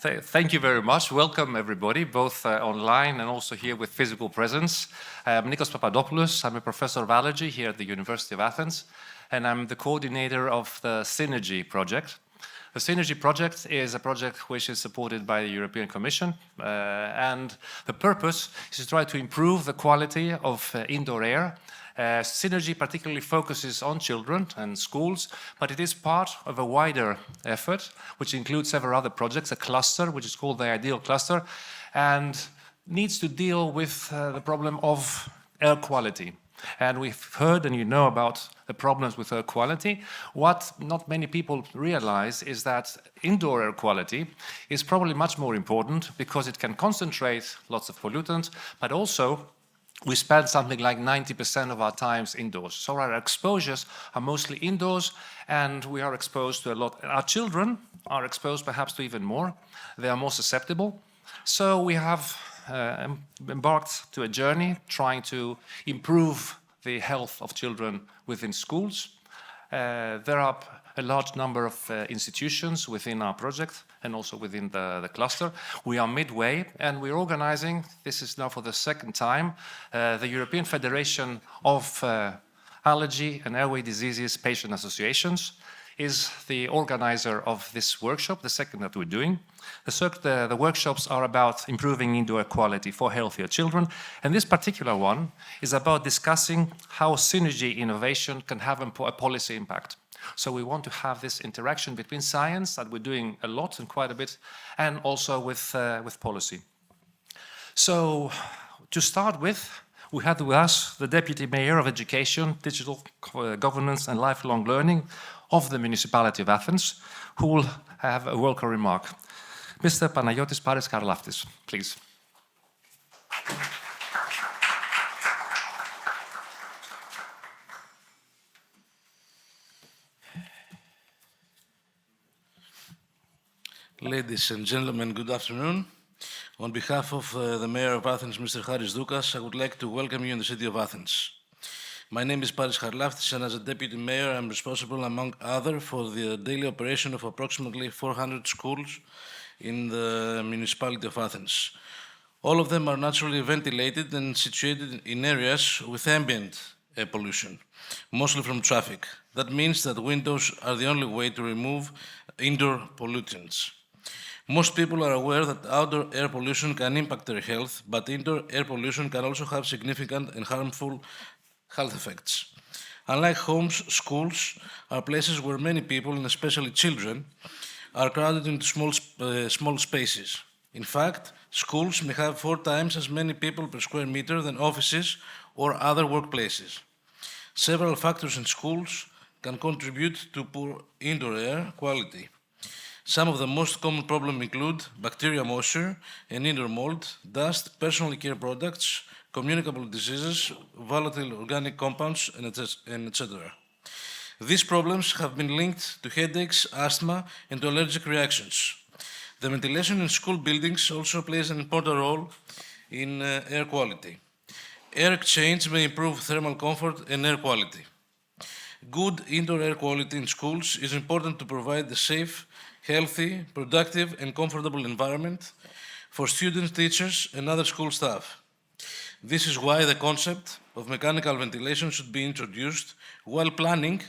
Thank you very much. Welcome, everybody, both online and also here with physical presence. I'm Nikos Papadopoulos. I'm a professor of allergy here at the University of Athens, and I'm the coordinator of the SynAir-G project. The SynAir-G project is a project which is supported by the European Commission, and the purpose is to try to improve the quality of indoor air. SynAir-G particularly focuses on children and schools, but it is part of a wider effort, which includes several other projects, a cluster, which is called the Ideal Cluster, and needs to deal with the problem of air quality. And we've heard and you know about the problems with air quality. What not many people realize is that indoor air quality is probably much more important because it can concentrate lots of pollutants, but also we spend something like 90% of our times indoors. So our exposures are mostly indoors, and we are exposed to a lot. Our children are exposed perhaps to even more. They are more susceptible. So we have embarked to a journey trying to improve the health of children within schools. There are a large number of institutions within our project and also within the cluster. We are midway, and we're organizing, this is now for the second time, the European Federation of Allergy and Airway Diseases Patient Associations is the organizer of this workshop, the second that we're doing. The workshops are about improving indoor air quality for healthier children, and this particular one is about discussing how SynAir-G innovation can have a policy impact. So we want to have this interaction between science, that we're doing a lot and quite a bit, and also with policy. So to start with, we had with us the Deputy Mayor of Education, Digital Governance and Lifelong Learning of the Municipality of Athens, who will have a welcome remark. Mr. Panagiotis Charlaftis, please. Ladies and gentlemen, good afternoon. On behalf of the Mayor of Athens, Mr. Haris Doukas, I would like to welcome you in the city of Athens. My name is Paris Charlaftis, and as a Deputy Mayor, I'm responsible, among others, for the daily operation of approximately 400 schools in the municipality of Athens. All of them are naturally ventilated and situated in areas with ambient air pollution, mostly from traffic. That means that windows are the only way to remove indoor pollutants. Most people are aware that outdoor air pollution can impact their health, but indoor air pollution can also have significant and harmful health effects. Unlike homes, schools are places where many people, and especially children, are crowded into small spaces. In fact, schools may have 4 times as many people per square meter than offices or other workplaces. Several factors in schools can contribute to poor indoor air quality. Some of the most common problems include bacteria moisture and indoor mold, dust, personal care products, communicable diseases, volatile organic compounds, and etc. These problems have been linked to headaches, asthma, and to allergic reactions. The ventilation in school buildings also plays an important role in air quality. Air exchange may improve thermal comfort and air quality. Good indoor air quality in schools is important to provide a safe, healthy, productive, and comfortable environment for students, teachers, and other school staff. This is why the concept of mechanical ventilation should be introduced, while planning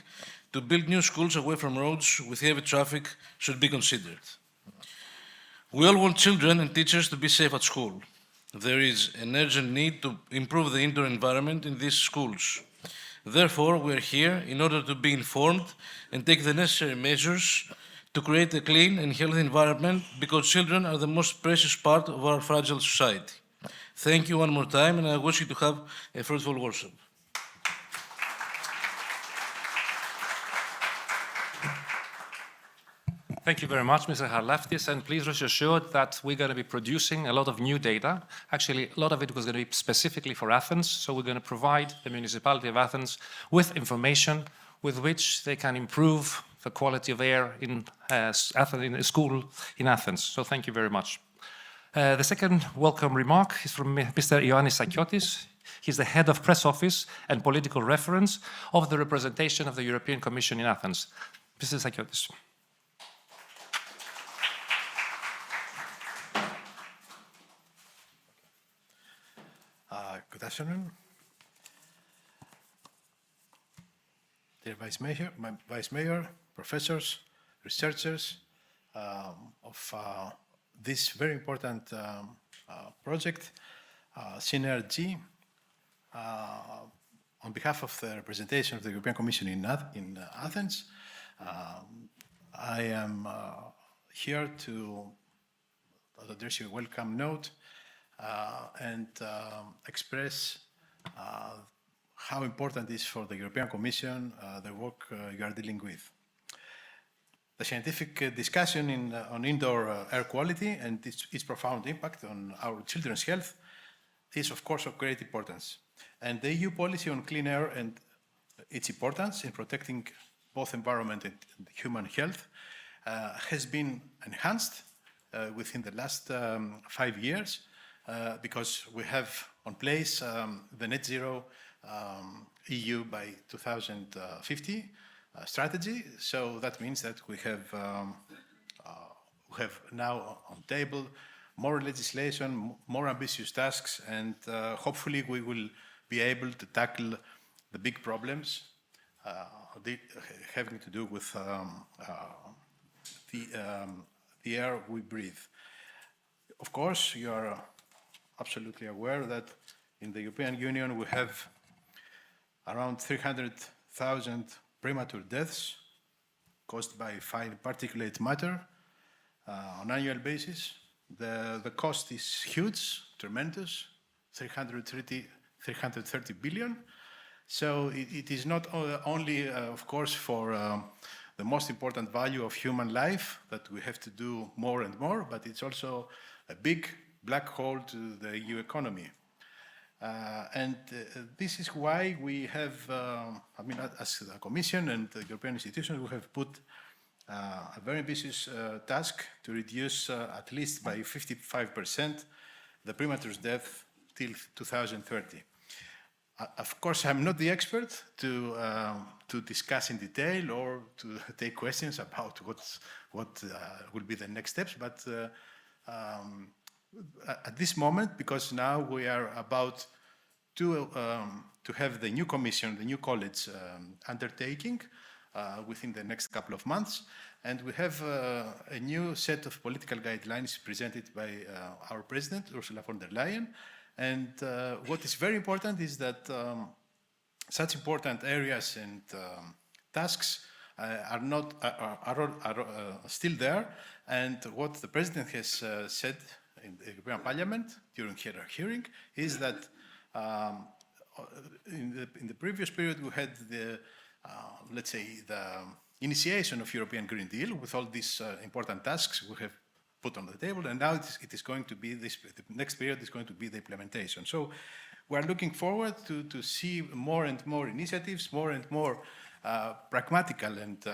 to build new schools away from roads with heavy traffic should be considered. We all want children and teachers to be safe at school. There is an urgent need to improve the indoor environment in these schools. Therefore, we are here in order to be informed and take the necessary measures to create a clean and healthy environment, because children are the most precious part of our fragile society. Thank you one more time, and I wish you to have a fruitful workshop. Thank you very much, Mr. Charlaftis, and please rest assured that we're going to be producing a lot of new data. Actually, a lot of it was going to be specifically for Athens, so we're going to provide the municipality of Athens with information with which they can improve the quality of air in a school in Athens. So thank you very much. The second welcome remark is from Mr. Sakiotis. He's the head of press office and political reference of the representation of the European Commission in Athens. Mr. Sakiotis. Good afternoon. Dear Vice Mayor, professors, researchers of this very important project, SynAir-G. On behalf of the representation of the European Commission in Athens, I am here to address you a welcome note and express how important it is for the European Commission the work you are dealing with. The scientific discussion on indoor air quality and its profound impact on our children's health is, of course, of great importance. And the EU policy on clean air and its importance in protecting both environment and human health has been enhanced within the last 5 years because we have on place the net zero EU by 2050 strategy. So that means that we have now on table more legislation, more ambitious tasks, and hopefully we will be able to tackle the big problems having to do with the air we breathe. Of course, you are absolutely aware that in the European Union we have around 300,000 premature deaths caused by fine particulate matter on an annual basis. The cost is huge, tremendous, 330 billion. So it is not only, of course, for the most important value of human life that we have to do more and more, but it's also a big black hole to the EU economy. And this is why we have, as the Commission and the European institutions, we have put a very ambitious task to reduce at least by 55% the premature death till 2030. Of course, I'm not the expert to discuss in detail or to take questions about what will be the next steps, but at this moment, because now we are about to have the new commission, the new college undertaking within the next couple of months, and we have a new set of political guidelines presented by our president, Ursula von der Leyen. And what is very important is that such important areas and tasks are still there. And what the president has said in the European Parliament during her hearing is that in the previous period we had the let's say the initiation of European Green Deal with all these important tasks we have put on the table, and now it is going to be this. The next period is going to be the implementation. So we are looking forward to see more and more initiatives, more and more pragmatical and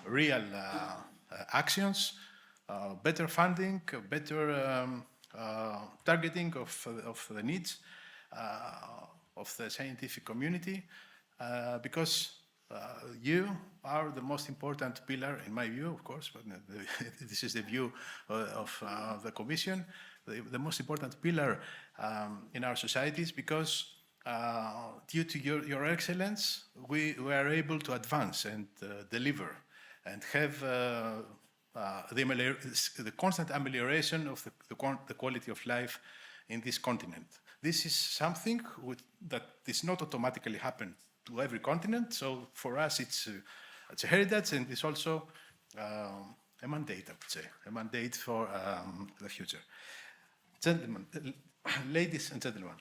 real actions, better funding, better targeting of the needs of the scientific community, because you are the most important pillar, in my view, of course, but this is the view of the Commission, the most important pillar in our societies, because due to your excellence, we are able to advance and deliver and have the constant amelioration of the quality of life in this continent. This is something that does not automatically happen to every continent, so for us it's a heritage, and it's also a mandate, I would say, a mandate for the future. Gentlemen, ladies and gentlemen,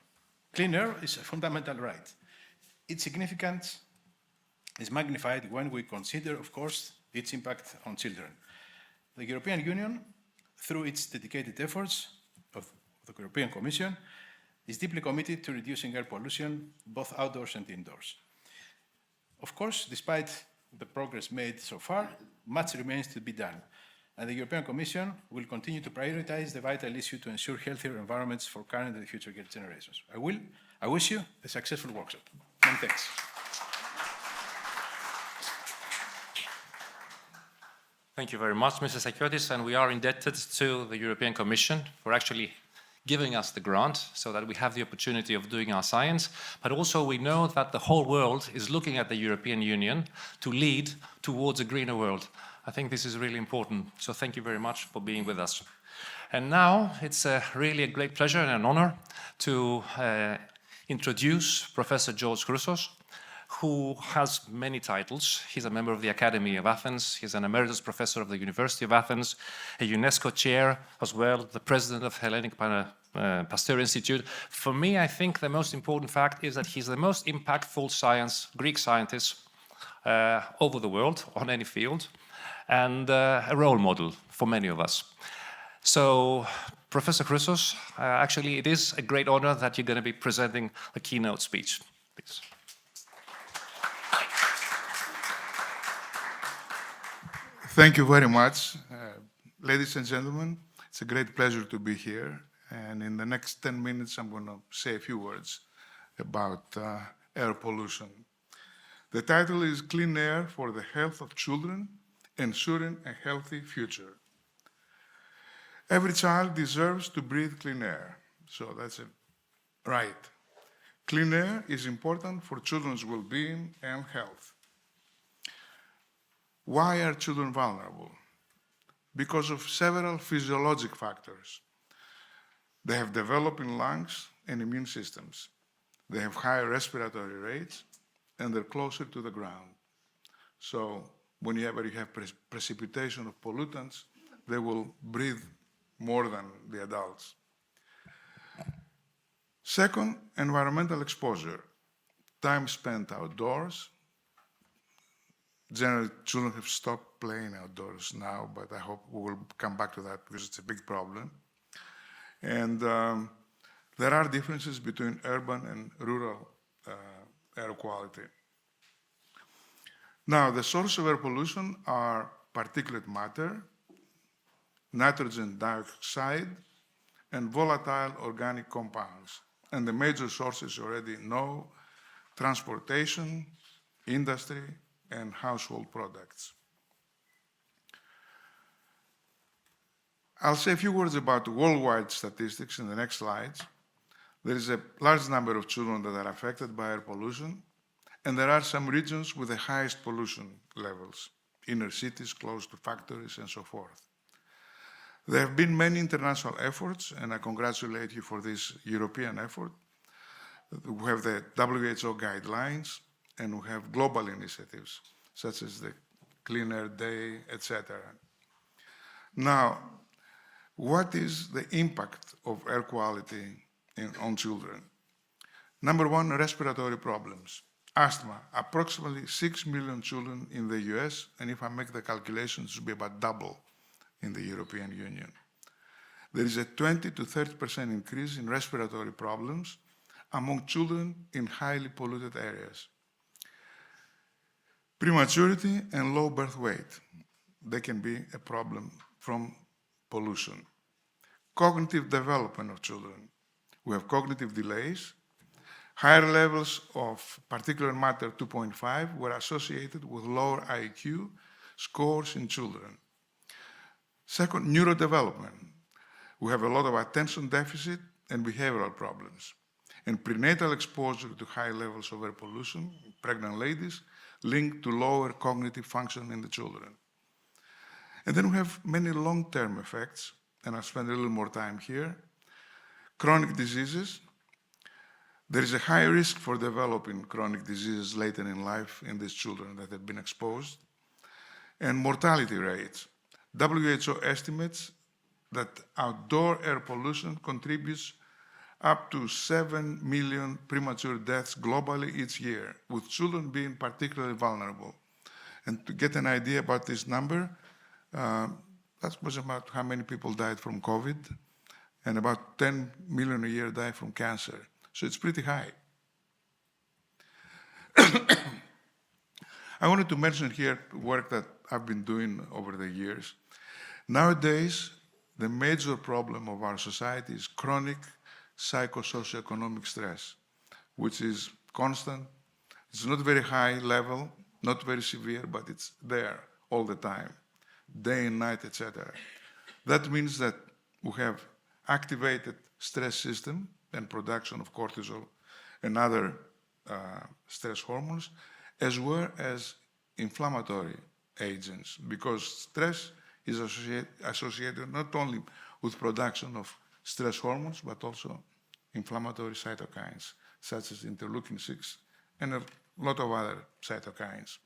clean air is a fundamental right. Its significance is magnified when we consider, of course, its impact on children. The European Union, through its dedicated efforts of the European Commission, is deeply committed to reducing air pollution, both outdoors and indoors. Of course, despite the progress made so far, much remains to be done, and the European Commission will continue to prioritize the vital issue to ensure healthier environments for current and future generations. I wish you a successful workshop. Many thanks. Thank you very much, Mr. Sakiotis, and we are indebted to the European Commission for actually giving us the grant so that we have the opportunity of doing our science, but also we know that the whole world is looking at the European Union to lead towards a greener world. I think this is really important, so thank you very much for being with us. And now it's really a great pleasure and an honor to introduce Professor George Chrousos, who has many titles. He's a member of the Academy of Athens, he's an emeritus professor of the University of Athens, a UNESCO chair as well, the president of Hellenic Pasteur Institute. For me, I think the most important fact is that he's the most impactful Greek scientist over the world, on any field, and a role model for many of us. So, Professor Chrousos, actually it is a great honor that you're going to be presenting a keynote speech. Please. Thank you very much. Ladies and gentlemen, it's a great pleasure to be here. And in the next 10 minutes, I'm going to say a few words about air pollution. The title is Clean Air for the Health of Children, Ensuring a Healthy Future. Every child deserves to breathe clean air. So that's it. Right. Clean air is important for children's well-being and health. Why are children vulnerable? Because of several physiologic factors. They have developing lungs and immune systems. They have higher respiratory rates, and they're closer to the ground. So whenever you have precipitation of pollutants, they will breathe more than the adults. Second, environmental exposure. Time spent outdoors. Generally, children have stopped playing outdoors now, but I hope we will come back to that because it's a big problem. And there are differences between urban and rural air quality. Now, the source of air pollution are particulate matter, nitrogen dioxide, and volatile organic compounds. And the major sources you already know: transportation, industry, and household products. I'll say a few words about worldwide statistics in the next slides. There is a large number of children that are affected by air pollution, and there are some regions with the highest pollution levels, inner cities close to factories and so forth. There have been many international efforts, and I congratulate you for this European effort. We have the WHO guidelines, and we have global initiatives, such as the Clean Air Day, etc. Now, what is the impact of air quality on children? Number one, respiratory problems. Asthma, approximately 6 million children in the US, and if I make the calculations, it will be about double in the European Union. There is a 20 to 30% increase in respiratory problems among children in highly polluted areas. Prematurity and low birth weight, they can be a problem from pollution. Cognitive development of children. We have cognitive delays. Higher levels of particulate matter 2.5 were associated with lower IQ scores in children. Second, neurodevelopment. We have a lot of attention deficit and behavioral problems. And prenatal exposure to high levels of air pollution, pregnant ladies, linked to lower cognitive function in the children. And then we have many long-term effects, and I'll spend a little more time here. Chronic diseases. There is a high risk for developing chronic diseases later in life in these children that have been exposed. And mortality rates. WHO estimates that outdoor air pollution contributes up to 7 million premature deaths globally each year, with children being particularly vulnerable. And to get an idea about this number, that was about how many people died from COVID, and about 10 million a year die from cancer. So it's pretty high. I wanted to mention here work that I've been doing over the years. Nowadays, the major problem of our society is chronic psychosocioeconomic stress, which is constant. It's not very high level, not very severe, but it's there all the time, day and night, etc. That means that we have activated stress system and production of cortisol and other stress hormones, as well as inflammatory agents, because stress is associated not only with production of stress hormones, but also inflammatory cytokines, such as interleukin-6 and a lot of other cytokines.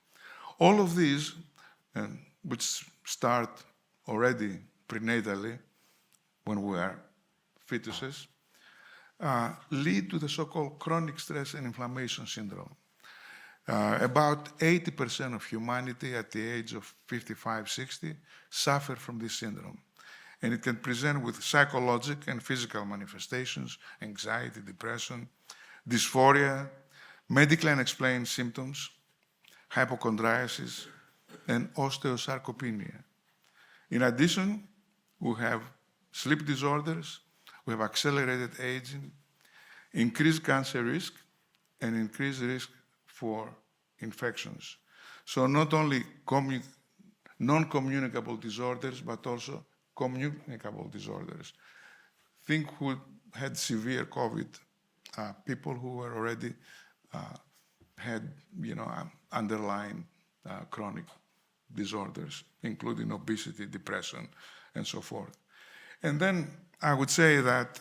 All of these, which start already prenatally when we are fetuses, lead to the so-called chronic stress and inflammation syndrome. About 80% of humanity at the age of 55, 60 suffer from this syndrome. And it can present with psychological and physical manifestations, anxiety, depression, dysphoria, medically unexplained symptoms, hypochondriasis, and osteosarcopenia. In addition, we have sleep disorders, we have accelerated aging, increased cancer risk, and increased risk for infections. So not only non-communicable disorders, but also communicable disorders. Think who had severe COVID, people who were already had, underlying chronic disorders, including obesity, depression, and so forth. And then I would say that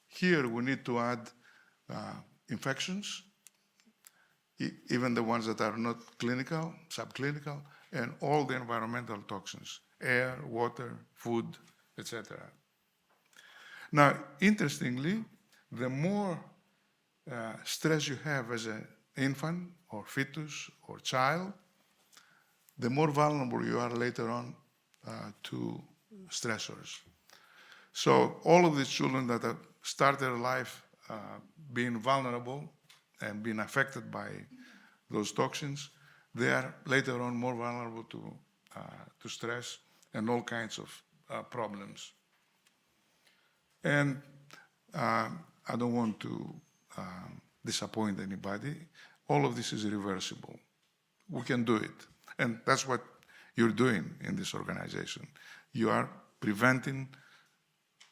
here we need to add infections, even the ones that are not clinical, subclinical, and all the environmental toxins, air, water, food, etc. Now, interestingly, the more stress you have as an infant or fetus or child, the more vulnerable you are later on to stressors. So all of these children that have started their life being vulnerable and being affected by those toxins, they are later on more vulnerable to stress and all kinds of problems. And I don't want to disappoint anybody. All of this is reversible. We can do it. And that's what you're doing in this organization. You are preventing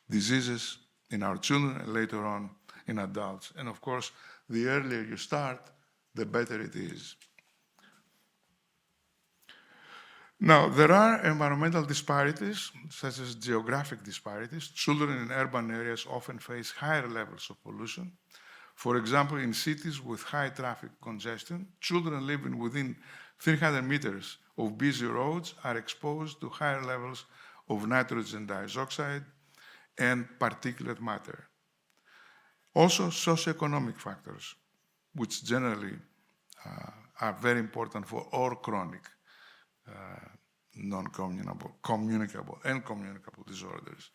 diseases in our children and later on in adults. And of course, the earlier you start, the better it is. Now, there are environmental disparities, such as geographic disparities. Children in urban areas often face higher levels of pollution. For example, in cities with high traffic congestion, children living within 300 meters of busy roads are exposed to higher levels of nitrogen dioxide and particulate matter. Also, socioeconomic factors, which generally are very important for all chronic non-communicable and communicable disorders.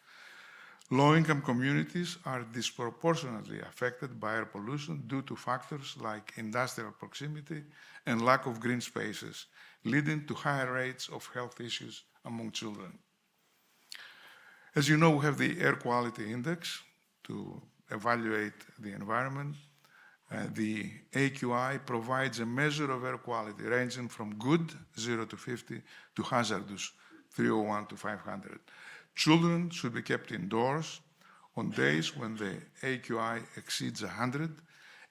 Low-income communities are disproportionately affected by air pollution due to factors like industrial proximity and lack of green spaces, leading to higher rates of health issues among children. As you know, we have the Air Quality Index to evaluate the environment. The AQI provides a measure of air quality ranging from good, 0 to 50, to hazardous, 301 to 500. Children should be kept indoors on days when the AQI exceeds 100,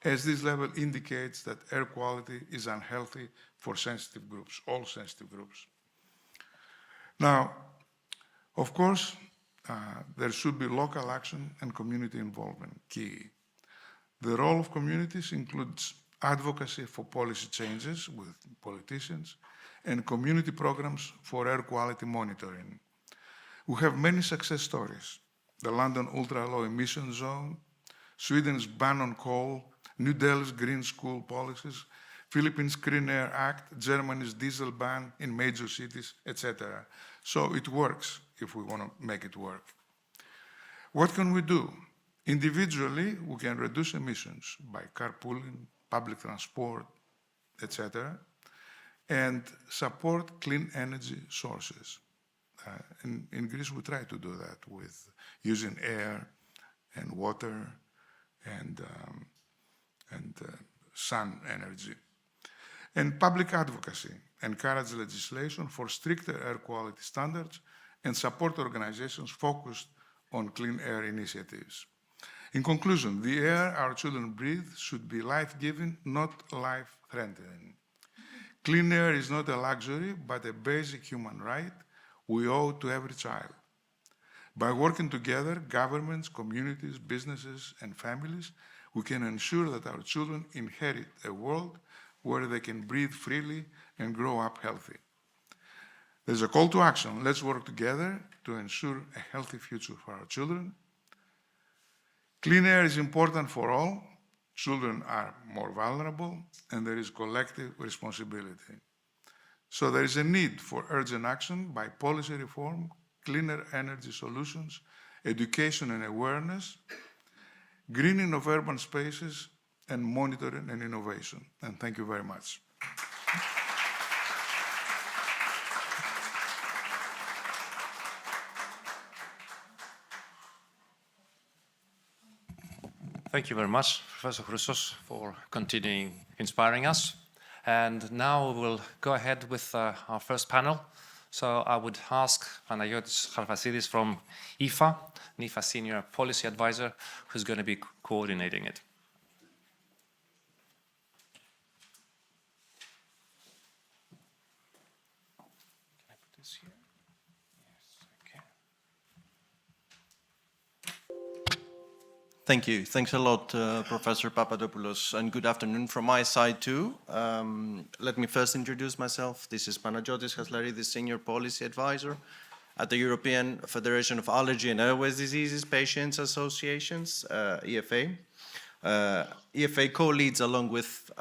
as this level indicates that air quality is unhealthy for sensitive groups, all sensitive groups. Now, of course, there should be local action and community involvement, key. The role of communities includes advocacy for policy changes with politicians and community programs for air quality monitoring. We have many success stories: the London ultra-low emission zone, Sweden's ban on coal, New Delhi's green school policies, Philippines' Clean Air Act, Germany's diesel ban in major cities, etc. So it works if we want to make it work. What can we do? Individually, we can reduce emissions by carpooling, public transport, etc., and support clean energy sources. In Greece, we try to do that with using air and water and sun energy. And public advocacy, encourage legislation for stricter air quality standards and support organizations focused on clean air initiatives. In conclusion, the air our children breathe should be life-giving, not life-threatening. Clean air is not a luxury, but a basic human right we owe to every child. By working together, governments, communities, businesses, and families, we can ensure that our children inherit a world where they can breathe freely and grow up healthy. There's a call to action. Let's work together to ensure a healthy future for our children. Clean air is important for all. Children are more vulnerable, and there is collective responsibility. So there is a need for urgent action by policy reform, cleaner energy solutions, education and awareness, greening of urban spaces, and monitoring and innovation. And thank you very much. Thank you very much, Professor Chrousos, for continuing inspiring us. And now we'll go ahead with our first panel. So I would ask Panagiotis Charlaftis from IFA, NIFA Senior Policy Advisor, who's going to be coordinating it. Can I put this here? Yes, okay. Thank you. Thanks a lot, Professor Papadopoulos, and good afternoon from my side too. Let me first introduce myself. This is Panagiotis Charlaftis, Senior Policy Advisor at the European Federation of Allergy and Airways Diseases Patients Associations, EFA. EFA co-leads along with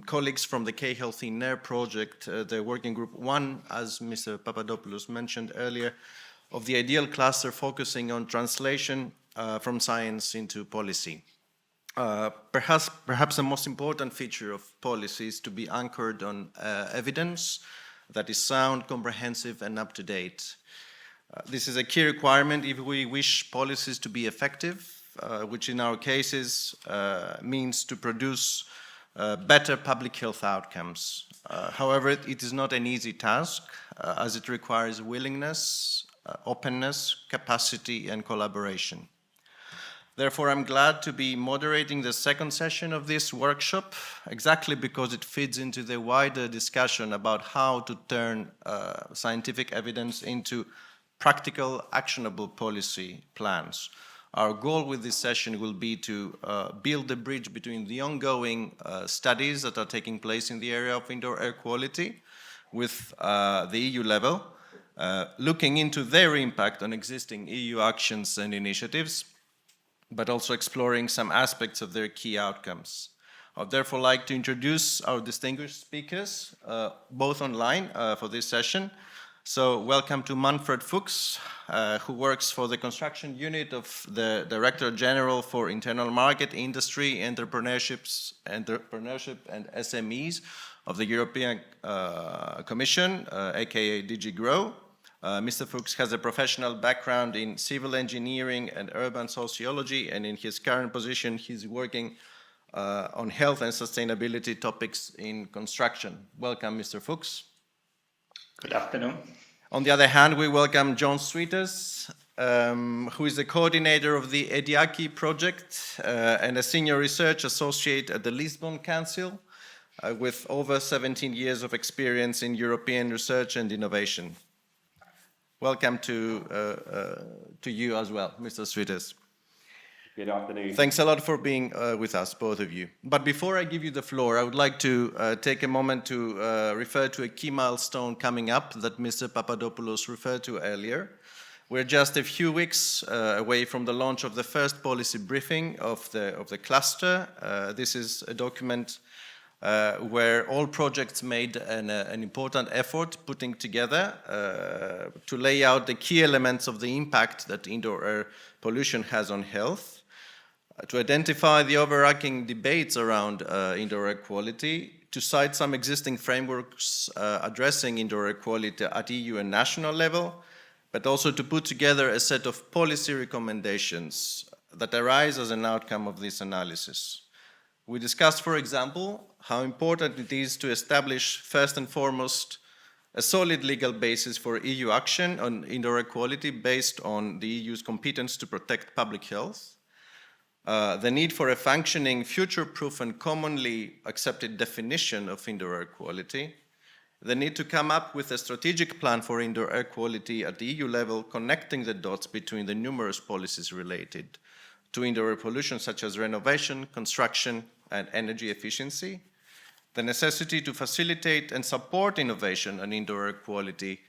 colleagues from the K-Health in Air project, the working group 1, as Mr. Papadopoulos mentioned earlier, of the ideal cluster focusing on translation from science into policy. Perhaps the most important feature of policy is to be anchored on evidence that is sound, comprehensive, and up-to-date. This is a key requirement if we wish policies to be effective, which in our cases means to produce better public health outcomes. However, it is not an easy task, as it requires willingness, openness, capacity, and collaboration. Therefore, I'm glad to be moderating the second session of this workshop, exactly because it fits into the wider discussion about how to turn scientific evidence into practical, actionable policy plans. Our goal with this session will be to build a bridge between the ongoing studies that are taking place in the area of indoor air quality with the EU level, looking into their impact on existing EU actions and initiatives, but also exploring some aspects of their key outcomes. I'd therefore like to introduce our distinguished speakers, both online for this session. So welcome to Manfred Fuchs, who works for the construction unit of the Director General for Internal Market, Industry, Entrepreneurship and SMEs of the European Commission, aka DG GROW. Mr. Fuchs has a professional background in civil engineering and urban sociology, and in his current position, he's working on health and sustainability topics in construction. Welcome, Mr. Fuchs. Good afternoon. On the other hand, we welcome John Sweeters, who is the coordinator of the EDIACI project and a senior research associate at the Lisbon Council, with over 17 years of experience in European research and innovation. Welcome to you as well, Mr. Sweeters. Good afternoon. Thanks a lot for being with us, both of you. But before I give you the floor, I would like to take a moment to refer to a key milestone coming up that Mr. Papadopoulos referred to earlier. We're just a few weeks away from the launch of the first policy briefing of the cluster. This is a document where all projects made an important effort putting together to lay out the key elements of the impact that indoor air pollution has on health, to identify the overarching debates around indoor air quality, to cite some existing frameworks addressing indoor air quality at EU and national level, but also to put together a set of policy recommendations that arise as an outcome of this analysis. We discussed, for example, how important it is to establish, first and foremost, a solid legal basis for EU action on indoor air quality based on the EU's competence to protect public health, the need for a functioning, future-proof and commonly accepted definition of indoor air quality, the need to come up with a strategic plan for indoor air quality at the EU level, connecting the dots between the numerous policies related to indoor air pollution, such as renovation, construction, and energy efficiency, the necessity to facilitate and support innovation on indoor air quality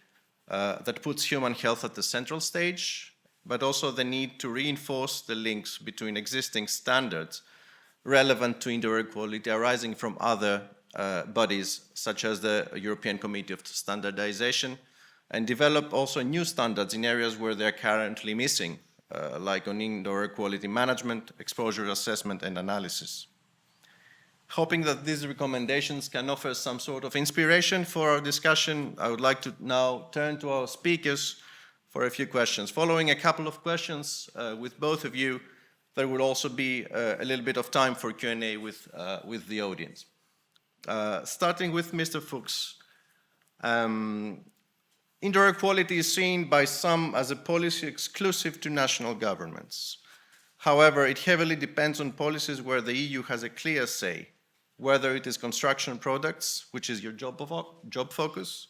that puts human health at the central stage, but also the need to reinforce the links between existing standards relevant to indoor air quality arising from other bodies, such as the European Committee of Standardization, and develop also new standards in areas where they're currently missing, like on indoor air quality management, exposure assessment, and analysis. Hoping that these recommendations can offer some sort of inspiration for our discussion, I would like to now turn to our speakers for a few questions. Following a couple of questions with both of you, there will also be a little bit of time for Q&A with the audience. Starting with Mr. Fuchs. Indoor air quality is seen by some as a policy exclusive to national governments. However, it heavily depends on policies where the EU has a clear say, whether it is construction products, which is your job focus,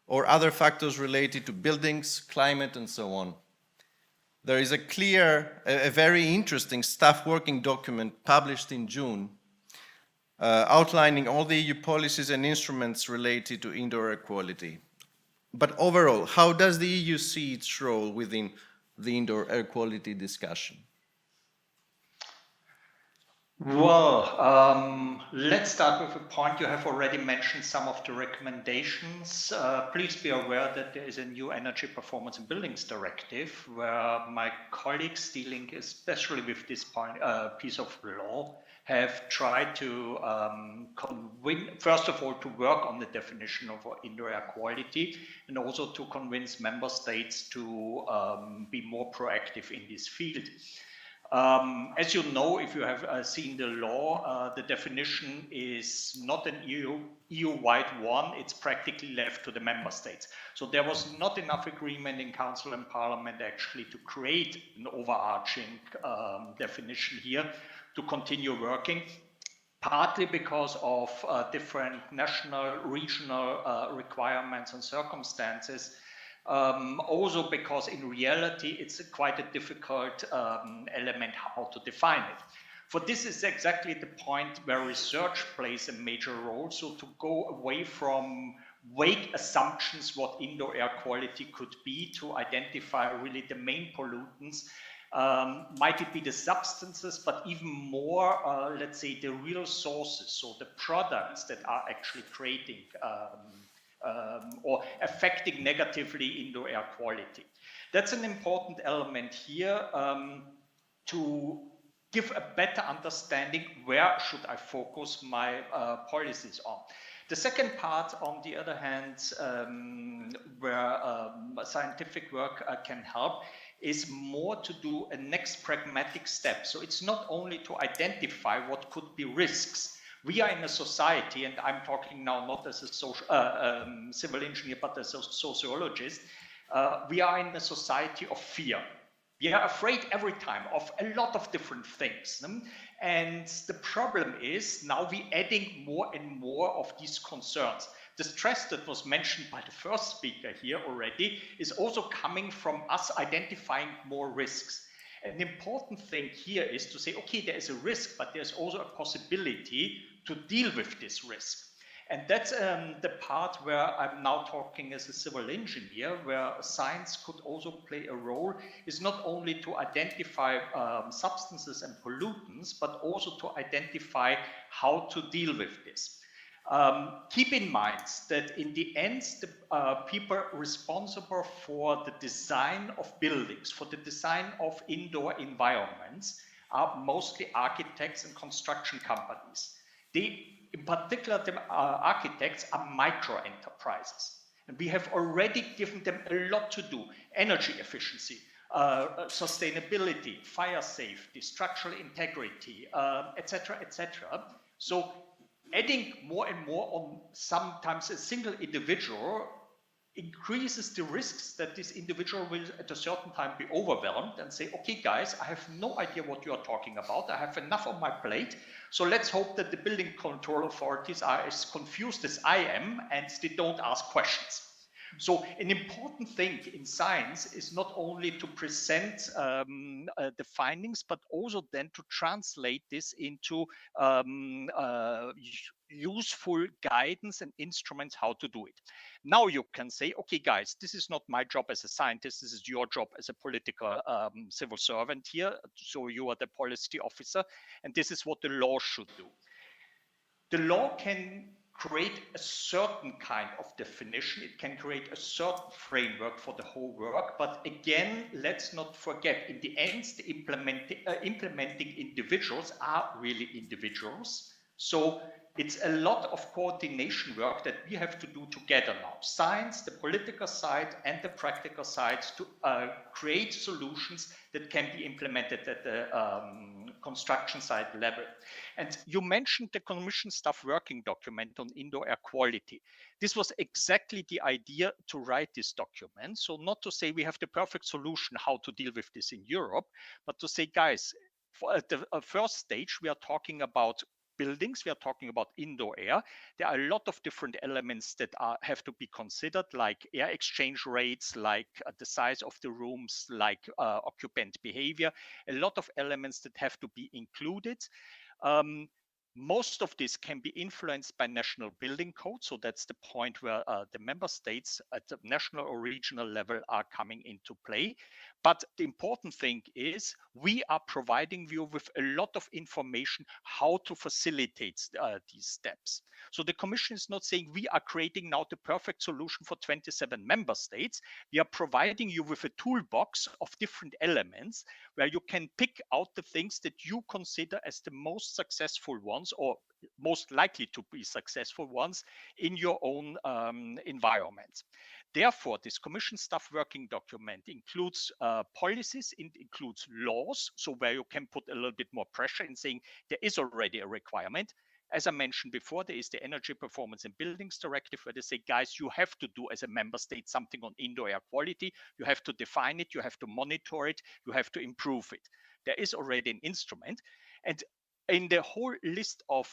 or other factors related to buildings, climate, and so on. There is a very interesting staff working document published in June outlining all the EU policies and instruments related to indoor air quality. But overall, how does the EU see its role within the indoor air quality discussion? Well, let's start with a point. You have already mentioned some of the recommendations. Please be aware that there is a new Energy Performance in Buildings Directive where my colleagues dealing especially with this piece of law have tried to first of all, to work on the definition of indoor air quality and also to convince member states to be more proactive in this field. As you know, if you have seen the law, the definition is not an EU-wide one, it's practically left to the member states. So there was not enough agreement in Council and Parliament actually to create an overarching definition here to continue working, partly because of different national, regional requirements and circumstances. Also because in reality, it's quite a difficult element how to define it. For this is exactly the point where research plays a major role. So to go away from vague assumptions what indoor air quality could be to identify really the main pollutants. Might it be the substances, but even more, let's say the real sources, so the products that are actually creating or affecting negatively indoor air quality. That's an important element here to give a better understanding where should I focus my policies on. The second part, on the other hand, where scientific work can help, is more to do a next pragmatic step. So it's not only to identify what could be risks. We are in a society, and I'm talking now not as a civil engineer, but as a sociologist, we are in a society of fear. We are afraid every time of a lot of different things. And the problem is now we're adding more and more of these concerns. The stress that was mentioned by the first speaker here already is also coming from us identifying more risks. An important thing here is to say, okay, there is a risk, but there's also a possibility to deal with this risk. And that's the part where I'm now talking as a civil engineer, where science could also play a role, is not only to identify substances and pollutants, but also to identify how to deal with this. Keep in mind that in the end, the people responsible for the design of buildings, for the design of indoor environments, are mostly architects and construction companies. In particular, the architects are micro enterprises. And we have already given them a lot to do. Energy efficiency, sustainability, fire safety, structural integrity, etc., etc. So adding more and more on sometimes a single individual increases the risks that this individual will at a certain time be overwhelmed and say, okay, guys, I have no idea what you are talking about. I have enough on my plate. So let's hope that the building control authorities are as confused as I am and they don't ask questions. So an important thing in science is not only to present the findings, but also then to translate this into useful guidance and instruments how to do it. Now you can say, okay, guys, this is not my job as a scientist. This is your job as a political civil servant here. So you are the policy officer, and this is what the law should do. The law can create a certain kind of definition. It can create a certain framework for the whole work. But again, let's not forget, in the end, the implementing individuals are really individuals. So it's a lot of coordination work that we have to do together now. Science, the political side, and the practical side to create solutions that can be implemented at the construction site level. And you mentioned the Commission staff working document on indoor air quality. This was exactly the idea to write this document. So not to say we have the perfect solution how to deal with this in Europe, but to say, guys, at the first stage, we are talking about buildings, we are talking about indoor air. There are a lot of different elements that have to be considered, like air exchange rates, like the size of the rooms, like occupant behavior, a lot of elements that have to be included. Most of this can be influenced by national building codes. So that's the point where the member states at the national or regional level are coming into play. But the important thing is we are providing you with a lot of information how to facilitate these steps. So the Commission is not saying we are creating now the perfect solution for 27 member states. We are providing you with a toolbox of different elements where you can pick out the things that you consider as the most successful ones or most likely to be successful ones in your own environment. Therefore, this Commission staff working document includes policies, it includes laws, so where you can put a little bit more pressure in saying there is already a requirement. As I mentioned before, there is the Energy Performance in Buildings Directive where they say, guys, you have to do as a member state something on indoor air quality. You have to define it, you have to monitor it, you have to improve it. There is already an instrument. And in the whole list of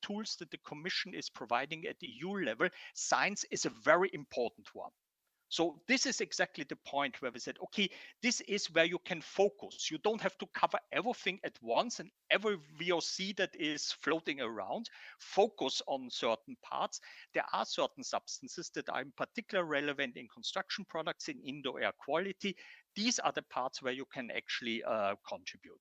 tools that the Commission is providing at the EU level, science is a very important one. So this is exactly the point where we said, okay, this is where you can focus. You don't have to cover everything at once and every VOC that is floating around. Focus on certain parts. There are certain substances that are in particular relevant in construction products, in indoor air quality. These are the parts where you can actually contribute.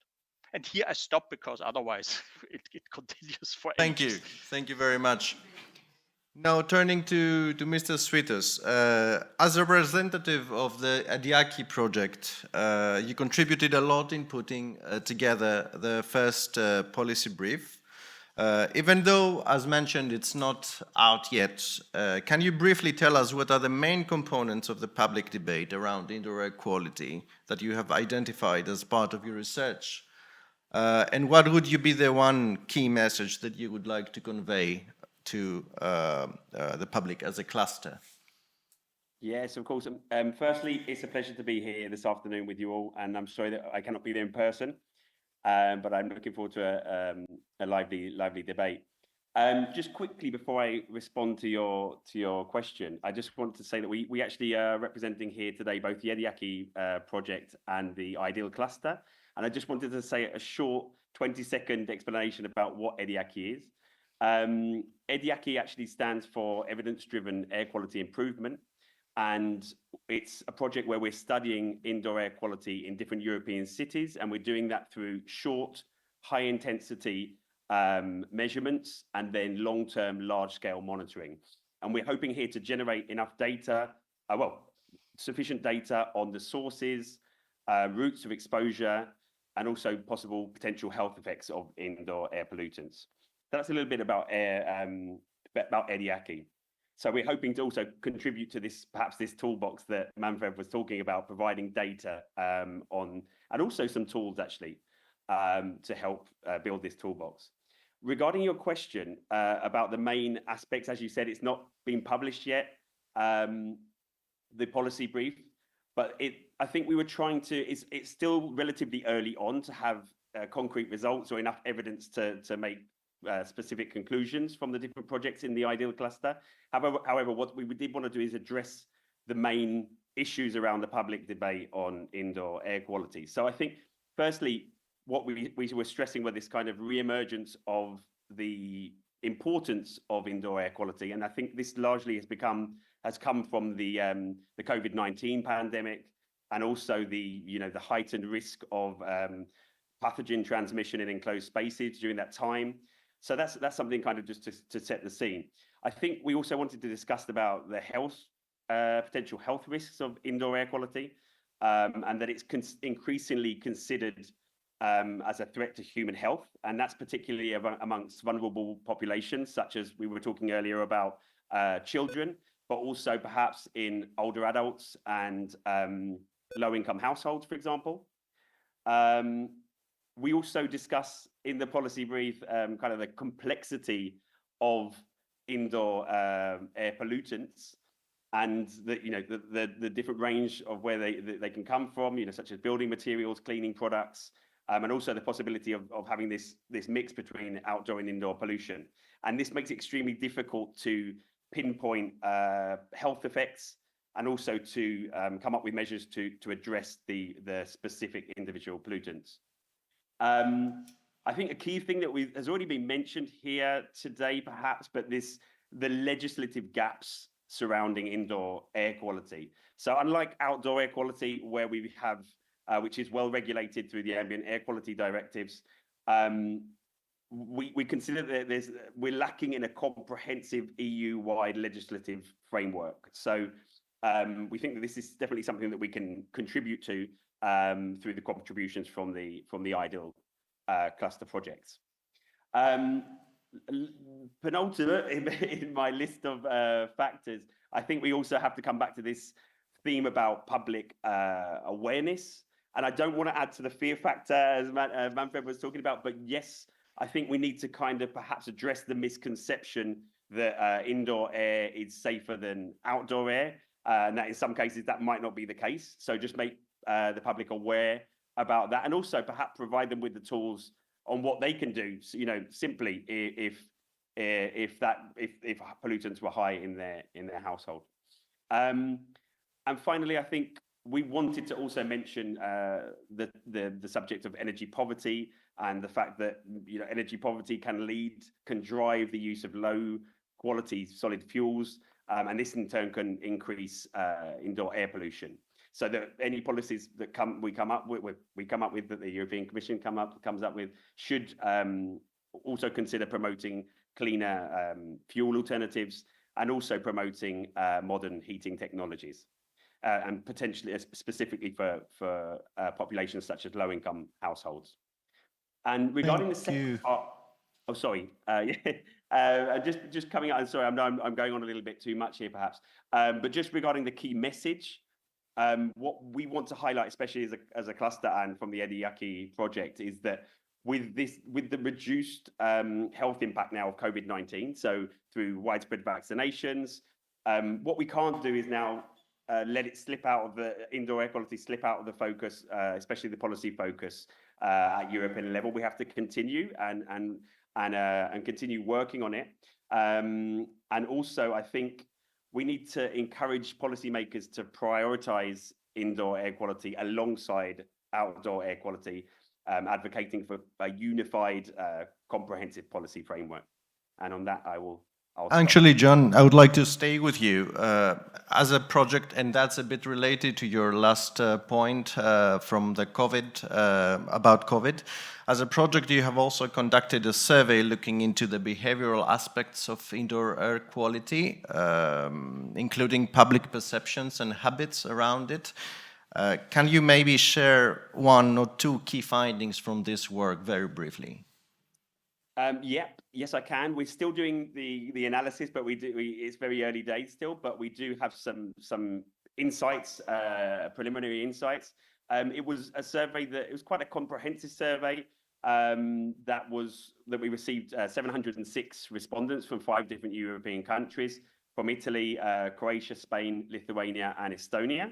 And here I stop because otherwise it continues for ages. Thank you very much. Now turning to Mr. Chrousos, as a representative of the EDIAC project, you contributed a lot in putting together the first policy brief. Even though, as mentioned, it's not out yet, can you briefly tell us what are the main components of the public debate around indoor air quality that you have identified as part of your research? And what would you be the one key message that you would like to convey to the public as a cluster? Yes, of course. Firstly, it's a pleasure to be here this afternoon with you all, and I'm sorry that I cannot be there in person, but I'm looking forward to a lively debate. Just quickly before I respond to your question, I just want to say that we actually are representing here today both the EDIAC project and the Ideal Cluster. And I just wanted to say a short 20-second explanation about what EDIAC is. EDIAC actually stands for Evidence-Driven Air Quality Improvement. And it's a project where we're studying indoor air quality in different European cities. And we're doing that through short, high-intensity measurements and then long-term, large-scale monitoring. And we're hoping here to generate enough data, sufficient data on the sources, routes of exposure, and also possible potential health effects of indoor air pollutants. That's a little bit about EDIAC. So we're hoping to also contribute to this, perhaps this toolbox that Manfred was talking about, providing data on, and also some tools actually to help build this toolbox. Regarding your question about the main aspects, as you said, it's not been published yet. the policy brief, but I think we were trying to, it's still relatively early on to have concrete results or enough evidence to make specific conclusions from the different projects in the ideal cluster. However, what we did want to do is address the main issues around the public debate on indoor air quality. So I think, firstly, what we were stressing was this kind of re-emergence of the importance of indoor air quality, and I think this largely has come from the COVID-19 pandemic, and also the heightened risk of pathogen transmission in enclosed spaces during that time. So that's something kind of just to set the scene. I think we also wanted to discuss about the potential health risks of indoor air quality, and that it's increasingly considered as a threat to human health, and that's particularly amongst vulnerable populations, such as we were talking earlier about children, but also perhaps in older adults and low-income households, for example. We also discuss in the policy brief kind of the complexity of indoor air pollutants, and the different range of where they can come from, such as building materials, cleaning products, and also the possibility of having this mix between outdoor and indoor pollution. And this makes it extremely difficult to pinpoint health effects, and also to come up with measures to address the specific individual pollutants. I think a key thing that has already been mentioned here today, perhaps, but the legislative gaps surrounding indoor air quality. So unlike outdoor air quality, where we have, which is well regulated through the ambient air quality directives, we consider that we're lacking in a comprehensive EU-wide legislative framework. So we think that this is definitely something that we can contribute to through the contributions from the ideal cluster projects. Penultimate in my list of factors, I think we also have to come back to this theme about public awareness. And I don't want to add to the fear factor, as Manfred was talking about, but yes, I think we need to kind of perhaps address the misconception that indoor air is safer than outdoor air, and that in some cases that might not be the case. So just make the public aware about that, and also perhaps provide them with the tools on what they can do. So, simply if pollutants were high in their household. And finally, I think we wanted to also mention the subject of energy poverty, and the fact that energy poverty can drive the use of low quality solid fuels, and this in turn can increase indoor air pollution. So that any policies that we come up with that the European Commission comes up with should also consider promoting cleaner fuel alternatives, and also promoting modern heating technologies, and potentially specifically for populations such as low-income households. And regarding the second part, just coming out, and sorry, I'm going on a little bit too much here, perhaps, but just regarding the key message, what we want to highlight, especially as a cluster and from the EU IAQ project, is that with the reduced health impact now of COVID-19, so through widespread vaccinations, what we can't do is now let it slip out of the indoor air quality, slip out of the focus, especially the policy focus at European level. We have to continue and continue working on it. And also, I think we need to encourage policymakers to prioritize indoor air quality alongside outdoor air quality, advocating for a unified, comprehensive policy framework. And on that, I'll Actually, John, I would like to stay with you as a project, and that's a bit related to your last point from the about COVID. As a project, you have also conducted a survey looking into the behavioral aspects of indoor air quality, including public perceptions and habits around it. Can you maybe share one or two key findings from this work very briefly? Yes, I can. We're still doing the analysis, but it's very early days still, but we do have some insights, preliminary insights. It was a survey it was quite a comprehensive survey that we received 706 respondents from 5 different European countries, from Italy, Croatia, Spain, Lithuania, and Estonia.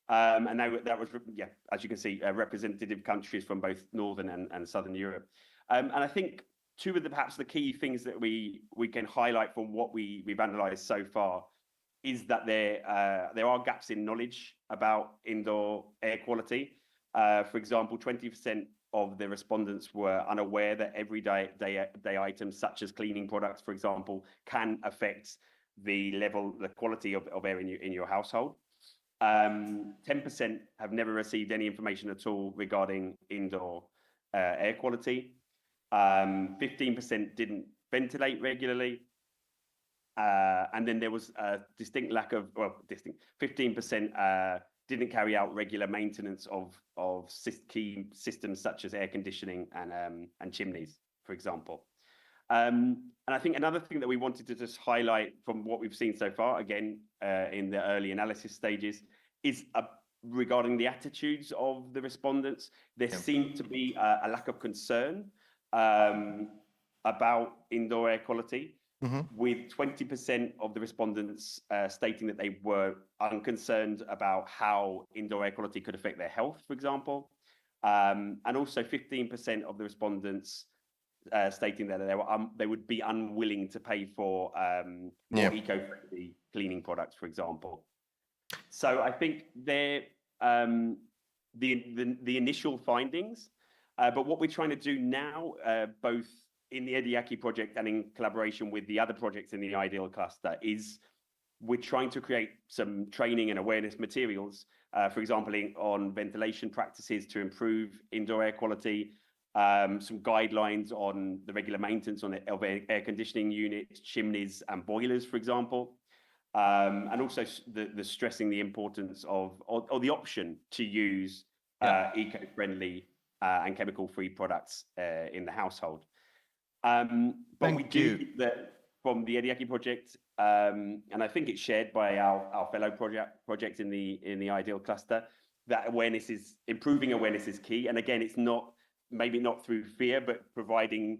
And that was, yeah, as you can see, representative countries from both Northern and Southern Europe. And I think two of perhaps the key things that we can highlight from what we've analysed so far is that there are gaps in knowledge about indoor air quality. For example, 20% of the respondents were unaware that everyday items such as cleaning products, for example, can affect the quality of air in your household. 10% have never received any information at all regarding indoor air quality. 15% didn't ventilate regularly. And then there was a distinct lack of, 15% didn't carry out regular maintenance of key systems such as air conditioning and chimneys, for example. And I think another thing that we wanted to just highlight from what we've seen so far, again, in the early analysis stages, is regarding the attitudes of the respondents. There seemed to be a lack of concern about indoor air quality, with 20% of the respondents stating that they were unconcerned about how indoor air quality could affect their health, for example. And also 15% of the respondents stating that they would be unwilling to pay for more eco-friendly cleaning products, for example. So I think they're the initial findings, but what we're trying to do now, both in the EDIACI project and in collaboration with the other projects in the IDEAL cluster, is we're trying to create some training and awareness materials, for example, on ventilation practices to improve indoor air quality, some guidelines on the regular maintenance of air conditioning units, chimneys and boilers, for example, and also the stressing the importance of or the option to use eco-friendly and chemical-free products in the household. But we do think that from the EDIACI project, and I think it's shared by our fellow project in the IDEAL cluster, that improving awareness is key. And again, it's maybe not through fear, but providing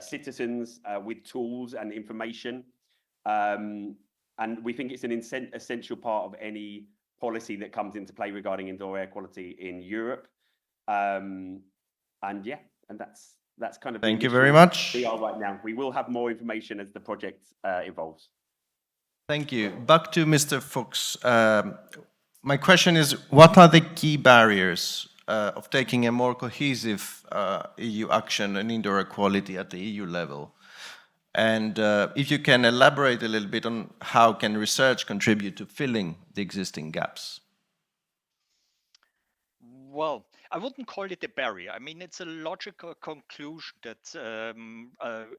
citizens with tools and information. And we think it's an essential part of any policy that comes into play regarding indoor air quality in Europe. And that's kind of thank you very much. We are right now. We will have more information as the project evolves. Thank you. Back to Mr. Fuchs. My question is, what are the key barriers of taking a more cohesive EU action on indoor air quality at the EU level? And if you can elaborate a little bit on how can research contribute to filling the existing gaps? Well, I wouldn't call it a barrier. I mean, it's a logical conclusion that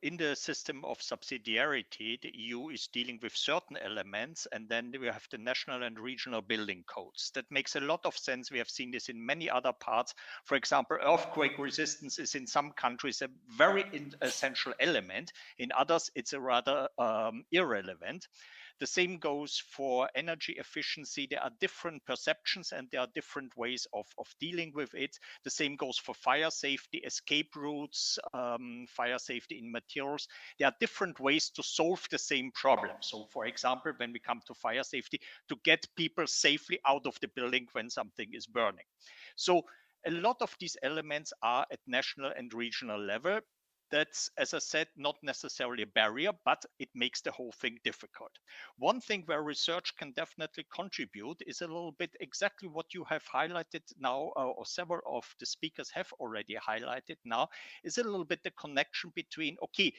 in the system of subsidiarity, the EU is dealing with certain elements, and then we have the national and regional building codes. That makes a lot of sense. We have seen this in many other parts. For example, earthquake resistance is in some countries a very essential element. In others, it's a rather irrelevant. The same goes for energy efficiency. There are different perceptions and there are different ways of dealing with it. The same goes for fire safety, escape routes, fire safety in materials. There are different ways to solve the same problem. So for example, when we come to fire safety, to get people safely out of the building when something is burning. So a lot of these elements are at national and regional level. That's, as I said, not necessarily a barrier, but it makes the whole thing difficult. One thing where research can definitely contribute is a little bit exactly what you have highlighted now, or several of the speakers have already highlighted now, is a little bit the connection between, okay,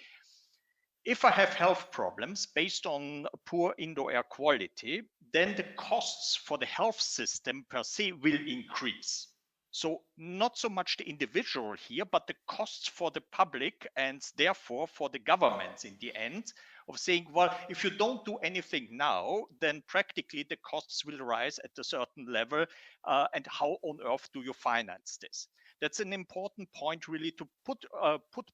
if I have health problems based on poor indoor air quality, then the costs for the health system per se will increase. So not so much the individual here, but the costs for the public and therefore for the governments in the end of saying, well, if you don't do anything now, then practically the costs will rise at a certain level. And how on earth do you finance this? That's an important point, really, to put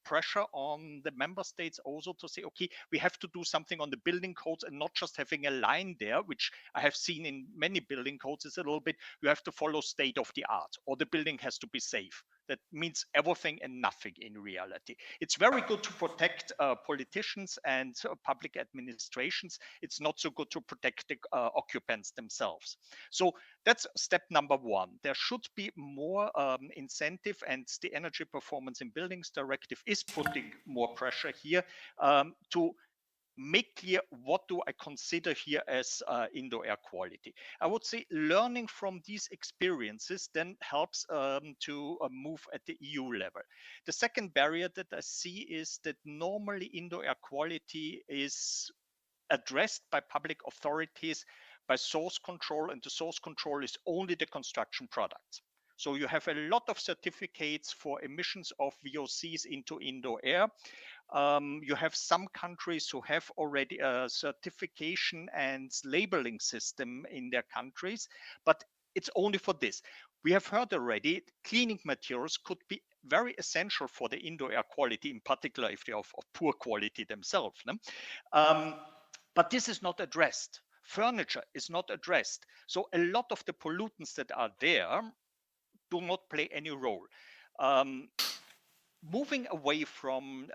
pressure on the member states also to say, okay, we have to do something on the building codes and not just having a line there, which I have seen in many building codes is a little bit, you have to follow state of the art or the building has to be safe. That means everything and nothing in reality. It's very good to protect politicians and public administrations. It's not so good to protect the occupants themselves. So that's step number one. There should be more incentive, and the Energy Performance in Buildings Directive is putting more pressure here to make clear what do I consider here as indoor air quality. I would say learning from these experiences then helps to move at the EU level. The second barrier that I see is that normally indoor air quality is addressed by public authorities by source control, and the source control is only the construction products. So you have a lot of certificates for emissions of VOCs into indoor air. You have some countries who have already a certification and labeling system in their countries, but it's only for this. We have heard already cleaning materials could be very essential for the indoor air quality, in particular if they are of poor quality themselves. But this is not addressed. Furniture is not addressed. So a lot of the pollutants that are there do not play any role. Moving away from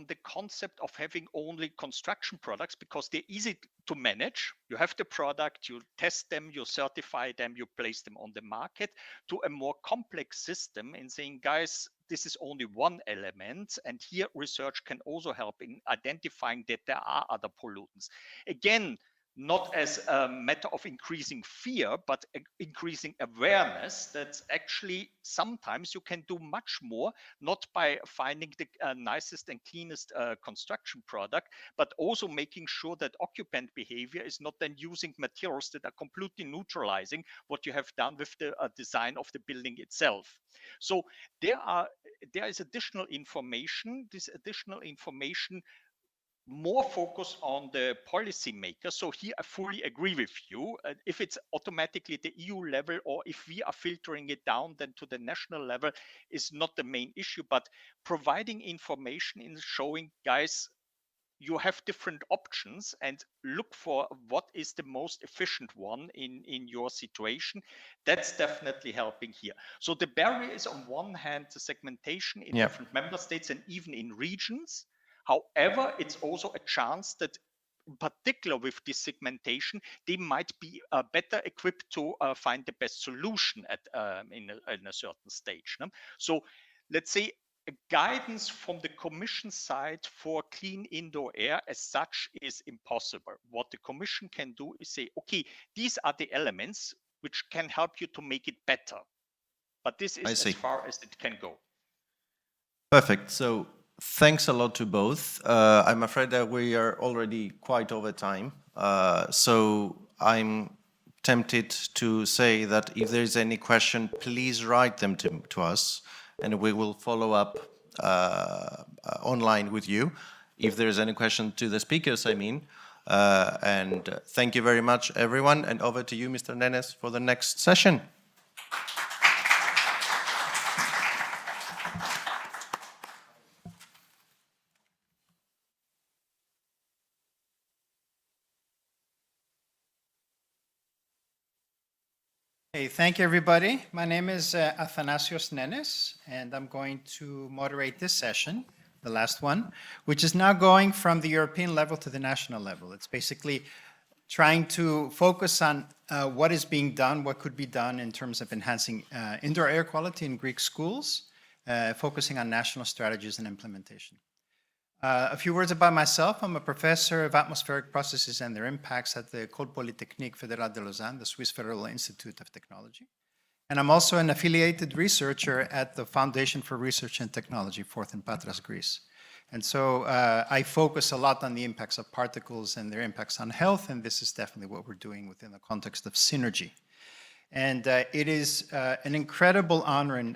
the concept of having only construction products, because they're easy to manage. You have the product, you test them, you certify them, you place them on the market, to a more complex system in saying, guys, this is only one element, and here research can also help in identifying that there are other pollutants. Again, not as a matter of increasing fear, but increasing awareness that actually sometimes you can do much more, not by finding the nicest and cleanest construction product, but also making sure that occupant behavior is not then using materials that are completely neutralizing what you have done with the design of the building itself. So there is additional information. This additional information more focus on the policymakers. So here I fully agree with you. If it's automatically the EU level, or if we are filtering it down then to the national level, is not the main issue, but providing information in showing, guys, you have different options and look for what is the most efficient one in your situation. That's definitely helping here. So the barrier is on one hand the segmentation in different member states and even in regions. However, it's also a chance that, in particular with this segmentation, they might be better equipped to find the best solution at in a certain stage. So let's say a guidance from the Commission side for clean indoor air as such is impossible. What the Commission can do is say, okay, these are the elements which can help you to make it better. But this is as far as it can go. Perfect. So thanks a lot to both. I'm afraid that we are already quite over time. So I'm tempted to say that if there is any question, please write them to us, and we will follow up online with you if there is any question to the speakers, I mean. And thank you very much, everyone. And over to you, Mr. Nenes, for the next session. Hey, thank you, everybody. My name is Athanasios Nenes, and I'm going to moderate this session, the last one, which is now going from the European level to the national level. It's basically trying to focus on what is being done, what could be done in terms of enhancing indoor air quality in Greek schools, focusing on national strategies and implementation. A few words about myself. I'm a professor of atmospheric processes and their impacts at the École Polytechnique Fédérale de Lausanne, the Swiss Federal Institute of Technology. And I'm also an affiliated researcher at the Foundation for Research and Technology, Fourth in Patras, Greece. And so I focus a lot on the impacts of particles and their impacts on health, and this is definitely what we're doing within the context of SynAir-G. And it is an incredible honor and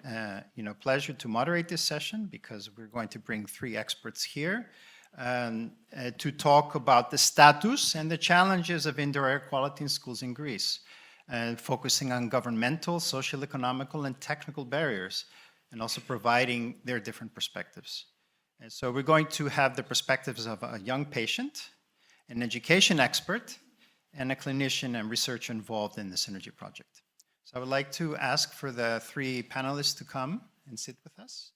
pleasure to moderate this session, because we're going to bring three experts here to talk about the status and the challenges of indoor air quality in schools in Greece, focusing on governmental, social, economical, and technical barriers, and also providing their different perspectives. And so we're going to have the perspectives of a young patient, an education expert, and a clinician and researcher involved in the SynAir-G project. So I would like to ask for the three panelists to come and sit with us.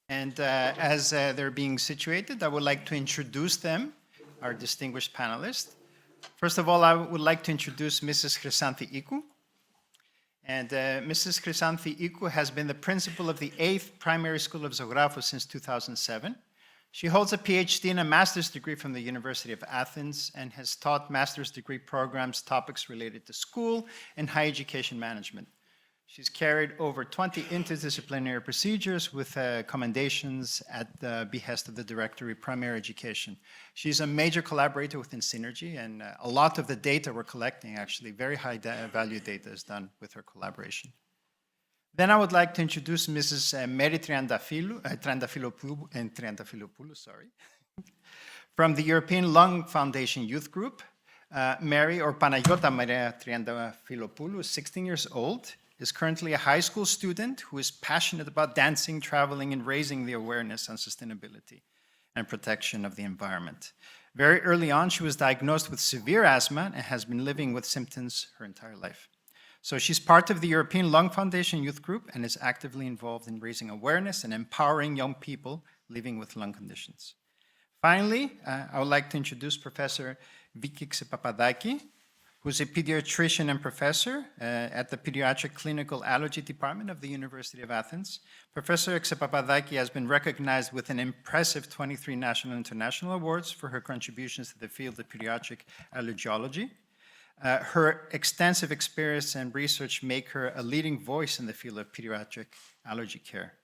And as they're being situated, I would like to introduce them, our distinguished panelists. First of all, I would like to introduce Mrs. Chrysanthi Iku. And Mrs. Chrysanthi Iku has been the principal of the 8th Primary School of Zographos since 2007. She holds a PhD and a master's degree from the University of Athens and has taught master's degree programs, topics related to school and higher education management. She's carried over 20 interdisciplinary procedures with commendations at the behest of the Directorate of Primary Education. She's a major collaborator within SynAir-G, and a lot of the data we're collecting, actually, very high value data is done with her collaboration. Then I would like to introduce Mrs. Mary Triantafylopoulos, from the European Lung Foundation Youth Group. Mary, or Panagiotta Maria Triantafylopoulos, 16 years old, is currently a high school student who is passionate about dancing, traveling, and raising the awareness on sustainability and protection of the environment. Very early on, she was diagnosed with severe asthma and has been living with symptoms her entire life. So she's part of the European Lung Foundation Youth Group and is actively involved in raising awareness and empowering young people living with lung conditions. Finally, I would like to introduce Professor Vicky Papadopoulos, who's a pediatrician and professor at the Pediatric Clinical Allergy Department of the University of Athens. Professor Papadopoulos has been recognized with an impressive 23 national and international awards for her contributions to the field of pediatric allergology. Her extensive experience and research make her a leading voice in the field of pediatric allergy care.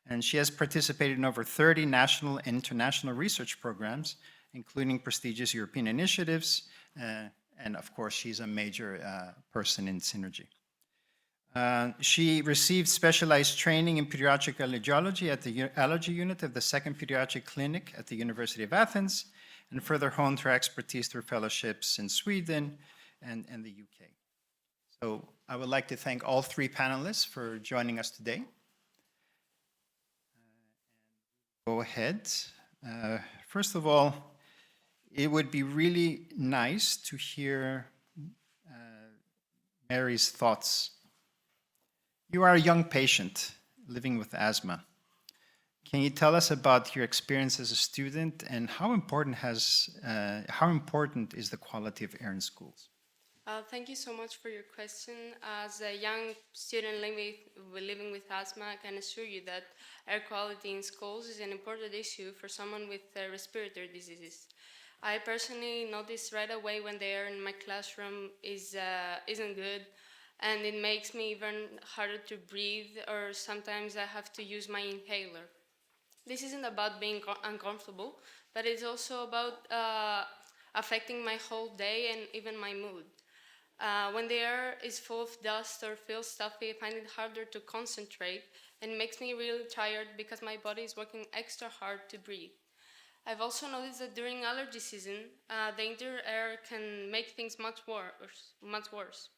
And she has participated in over 30 national and international research programs, including prestigious European initiatives, and of course, she's a major person in SynAir-G. She received specialized training in pediatric allergology at the allergy unit of the 2nd Pediatric Clinic at the University of Athens, and further honed her expertise through fellowships in Sweden and the UK. So I would like to thank all three panelists for joining us today. Go ahead. First of all, it would be really nice to hear Mary's thoughts. You are a young patient living with asthma. Can you tell us about your experience as a student and how important is the quality of air in schools? Thank you so much for your question. As a young student living with asthma, I can assure you that air quality in schools is an important issue for someone with respiratory diseases. I personally notice right away when the air in my classroom isn't good, and it makes me even harder to breathe, or sometimes I have to use my inhaler. This isn't about being uncomfortable, but it's also about affecting my whole day and even my mood. When the air is full of dust or feels stuffy, I find it harder to concentrate, and it makes me really tired because my body is working extra hard to breathe. I've also noticed that during allergy season, the indoor air can make things much worse.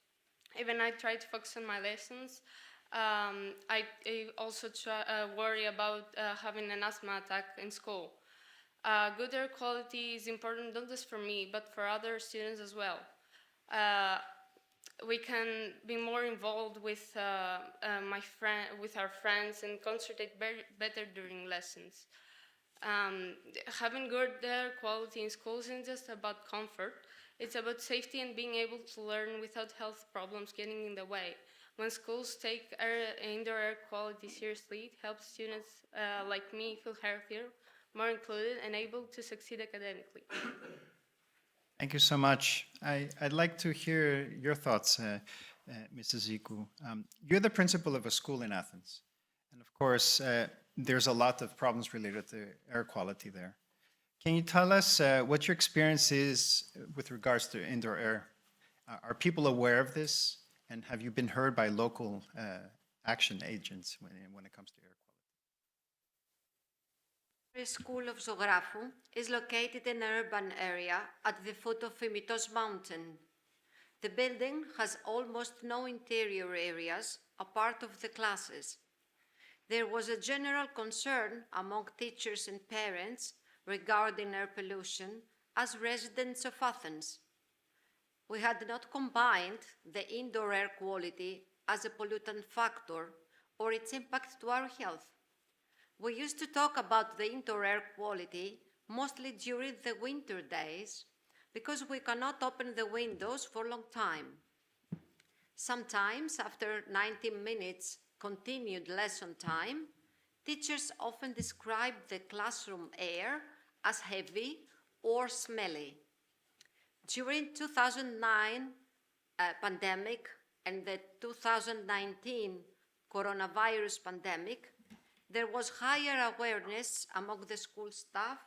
Even I try to focus on my lessons. I also worry about having an asthma attack in school. Good air quality is important not just for me, but for other students as well. We can be more involved with our friends and concentrate better during lessons. Having good air quality in schools isn't just about comfort, it's about safety and being able to learn without health problems getting in the way. When schools take indoor air quality seriously, it helps students like me feel healthier, more included, and able to succeed academically. Thank you so much. I'd like to hear your thoughts, Mrs. Iku. You're the principal of a school in Athens. And of course, there's a lot of problems related to air quality there. Can you tell us what your experience is with regards to indoor air? Are people aware of this? And have you been heard by local action agents when it comes to air quality? The School of Zographou is located in an urban area at the foot of Fimitos Mountain. The building has almost no interior areas apart of the classes. there was a general concern among teachers and parents regarding air pollution as residents of Athens. We had not combined the indoor air quality as a pollutant factor or its impact to our health. We used to talk about the indoor air quality mostly during the winter days because we cannot open the windows for a long time. Sometimes, after 90 minutes continued lesson time, teachers often describe the classroom air as heavy or smelly. During 2009 pandemic and the 2019 coronavirus pandemic, there was higher awareness among the school staff,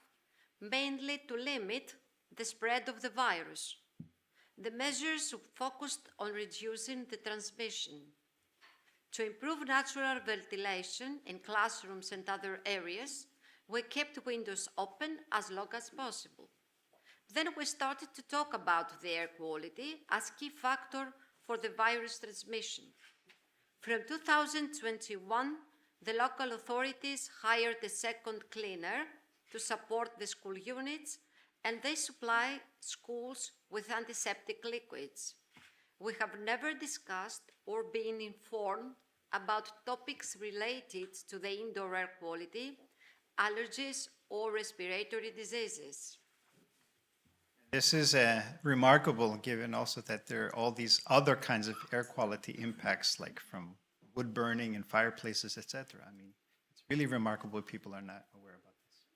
mainly to limit the spread of the virus. The measures focused on reducing the transmission. To improve natural ventilation in classrooms and other areas, we kept windows open as long as possible. Then we started to talk about the air quality as key factor for the virus transmission. From 2021, the local authorities hired a second cleaner to support the school units, and they supply schools with antiseptic liquids. We have never discussed or been informed about topics related to the indoor air quality, allergies, or respiratory diseases. This is remarkable, given also that there are all these other kinds of air quality impacts, like from wood burning and fireplaces, etc. I mean, it's really remarkable people are not aware about this.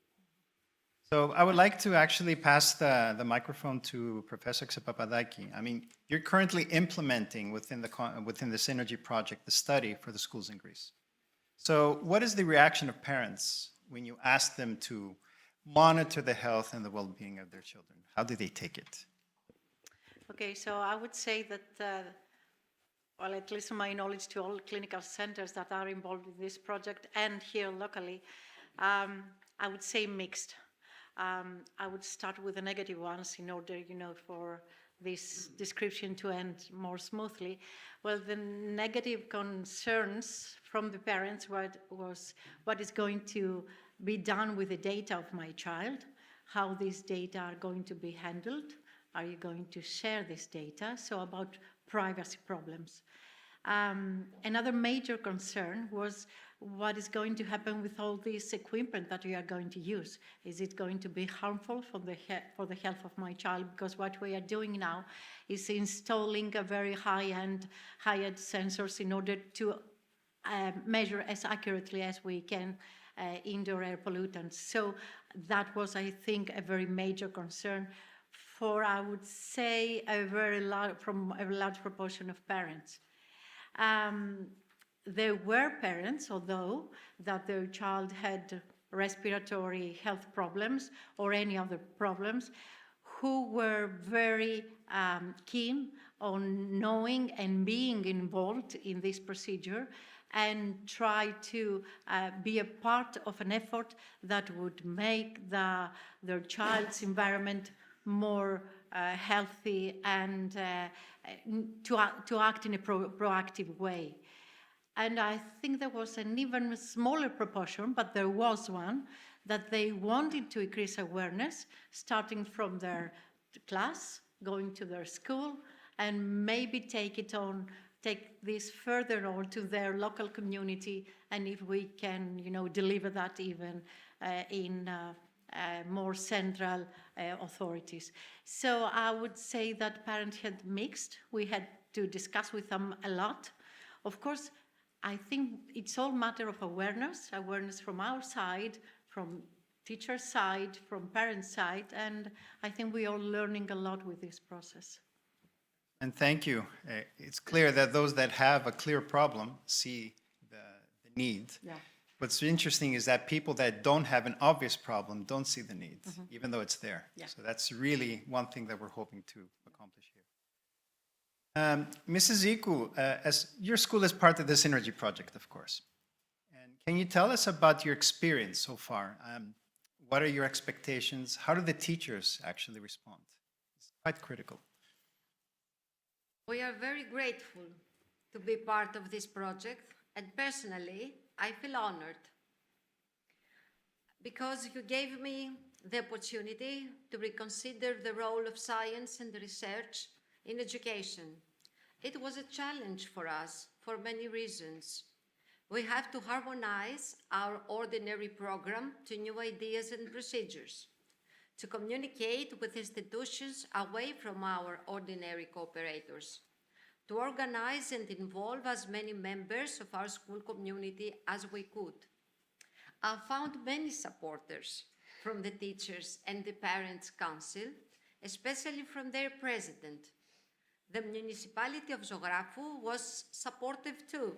So I would like to actually pass the microphone to Professor Papadopoulos. I mean, you're currently implementing within the SynAir-G project the study for the schools in Greece. So what is the reaction of parents when you ask them to monitor the health and the well-being of their children? How do they take it? Okay, so I would say that, well, at least from my knowledge to all clinical centers that are involved in this project and here locally, I would say mixed. I would start with the negative ones in order, for this description to end more smoothly. Well, the negative concerns from the parents was what is going to be done with the data of my child, how these data are going to be handled, are you going to share this data, so about privacy problems. Another major concern was what is going to happen with all this equipment that we are going to use. Is it going to be harmful for the health of my child? Because what we are doing now is installing a very high-end sensors in order to measure as accurately as we can indoor air pollutants. So that was, I think, a very major concern for, I would say, from a large proportion of parents. There were parents, although, that their child had respiratory health problems or any other problems, who were very keen on knowing and being involved in this procedure and try to be a part of an effort that would make their child's environment more healthy and to act in a proactive way. And I think there was an even smaller proportion, but there was one, that they wanted to increase awareness, starting from their class, going to their school, and maybe take this further on to their local community, and if we can, deliver that even in more central authorities. So I would say that parents had mixed. We had to discuss with them a lot. Of course, I think it's all matter of awareness from our side, from teacher side, from parent side, and I think we are learning a lot with this process. And thank you. It's clear that those that have a clear problem see the need. Yeah. What's interesting is that people that don't have an obvious problem don't see the need, even though it's there. Yeah. So that's really one thing that we're hoping to accomplish here. Mrs. Iku, as your school is part of the SynAir-G project, of course. And can you tell us about your experience so far? What are your expectations? How do the teachers actually respond? It's quite critical. We are very grateful to be part of this project, and personally, I feel honored because you gave me the opportunity to reconsider the role of science and research in education. It was a challenge for us for many reasons. We have to harmonize our ordinary program to new ideas and procedures, to communicate with institutions away from our ordinary cooperators, to organize and involve as many members of our school community as we could. I found many supporters from the teachers and the Parents' Council, especially from their president. The municipality of Zographou was supportive too.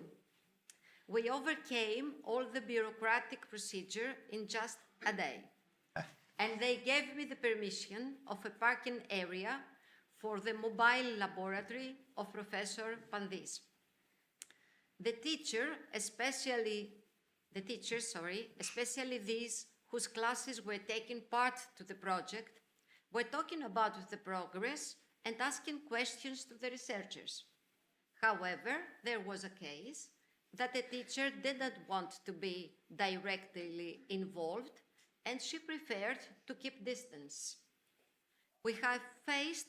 We overcame all the bureaucratic procedure in just a day. And they gave me the permission of a parking area for the mobile laboratory of Professor Pandis. The teachers, especially these whose classes were taking part to the project, were talking about the progress and asking questions to the researchers. However, there was a case that the teacher didn't want to be directly involved, and she preferred to keep distance. We have faced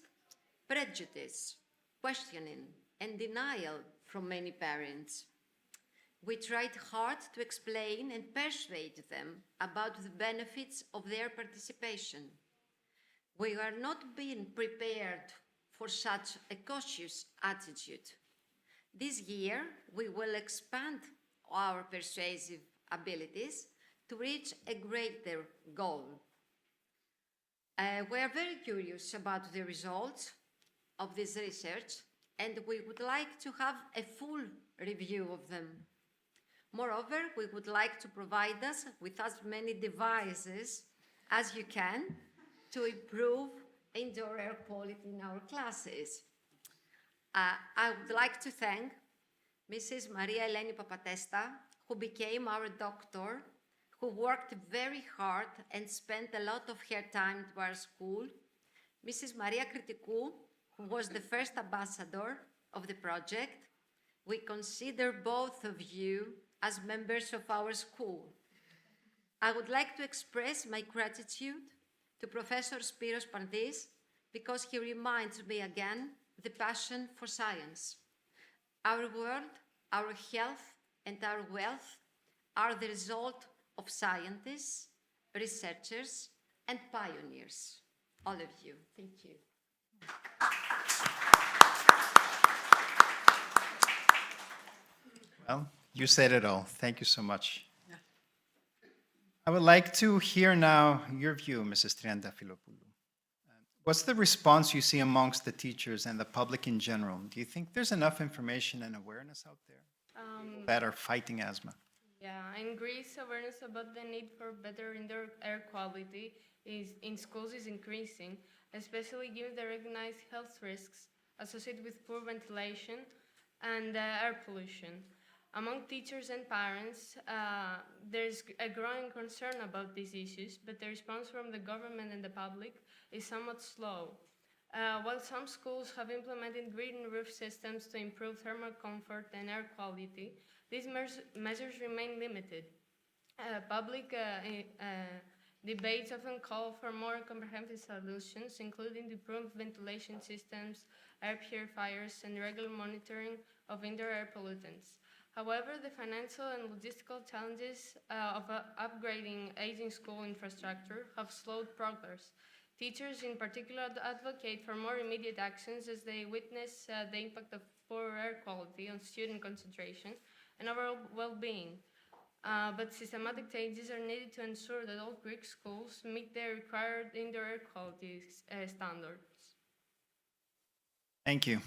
prejudice, questioning, and denial from many parents. We tried hard to explain and persuade them about the benefits of their participation. We are not being prepared for such a cautious attitude. This year, we will expand our persuasive abilities to reach a greater goal. We are very curious about the results of this research, and we would like to have a full review of them. Moreover, we would like to provide us with as many devices as you can to improve indoor air quality in our classes. I would like to thank Mrs. Maria Eleni Papatesta, who became our doctor, who worked very hard and spent a lot of her time to our school, Mrs. Maria Kritikou, who was the first ambassador of the project. We consider both of you as members of our school. I would like to express my gratitude to Professor Spiros Pandis because he reminds me again the passion for science. Our world, our health, and our wealth are the result of scientists, researchers, and pioneers. All of you. Thank you. Well, you said it all. Thank you so much. I would like to hear now your view, Mrs. Triantafilopoulou. What's the response you see amongst the teachers and the public in general? Do you think there's enough information and awareness out there that are fighting asthma? Yeah, in Greece, awareness about the need for better indoor air quality in schools is increasing, especially given the recognized health risks associated with poor ventilation and air pollution. Among teachers and parents, there's a growing concern about these issues, but the response from the government and the public is somewhat slow. While some schools have implemented green roof systems to improve thermal comfort and air quality, these measures remain limited. Public debates often call for more comprehensive solutions, including improved ventilation systems, air purifiers, and regular monitoring of indoor air pollutants. However, the financial and logistical challenges of upgrading aging school infrastructure have slowed progress. Teachers in particular advocate for more immediate actions as they witness the impact of poor air quality on student concentration and overall well-being. But systematic changes are needed to ensure that all Greek schools meet their required indoor air quality standards. Thank you.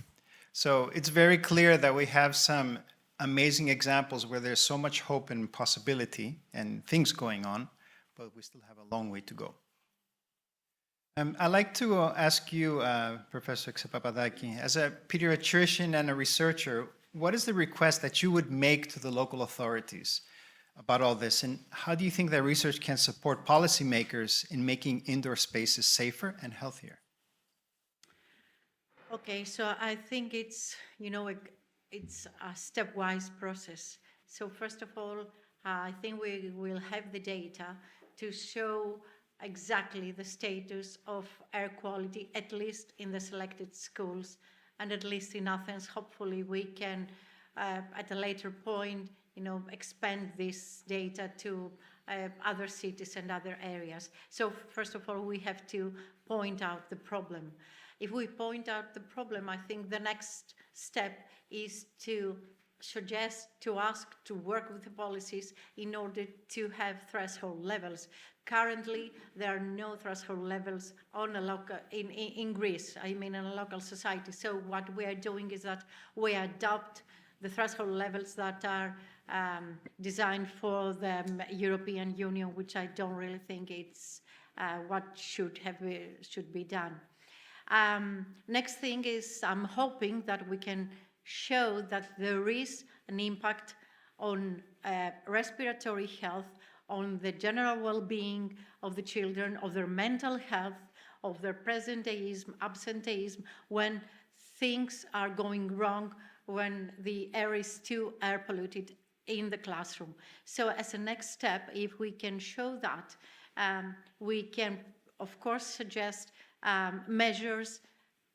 So it's very clear that we have some amazing examples where there's so much hope and possibility and things going on, but we still have a long way to go. I'd like to ask you, Professor Xepapadaki, as a pediatrician and a researcher, what is the request that you would make to the local authorities about all this, and how do you think that research can support policymakers in making indoor spaces safer and healthier? Okay, so I think it's, it's a stepwise process. So first of all, I think we will have the data to show exactly the status of air quality, at least in the selected schools, and at least in Athens. Hopefully we can, at a later point, expand this data to other cities and other areas. So first of all, we have to point out the problem. If we point out the problem, I think the next step is to suggest, to ask, to work with the policies in order to have threshold levels. Currently, there are no threshold levels on a local, in Greece, I mean in a local society. So what we are doing is that we adopt the threshold levels that are designed for the European Union, which I don't really think it's what should be done. Next thing is I'm hoping that we can show that there is an impact on respiratory health, on the general well-being of the children, of their mental health, of their presenteeism, absenteeism, when things are going wrong, when the air is too air polluted in the classroom. So as a next step, if we can show that, we can, of course, suggest measures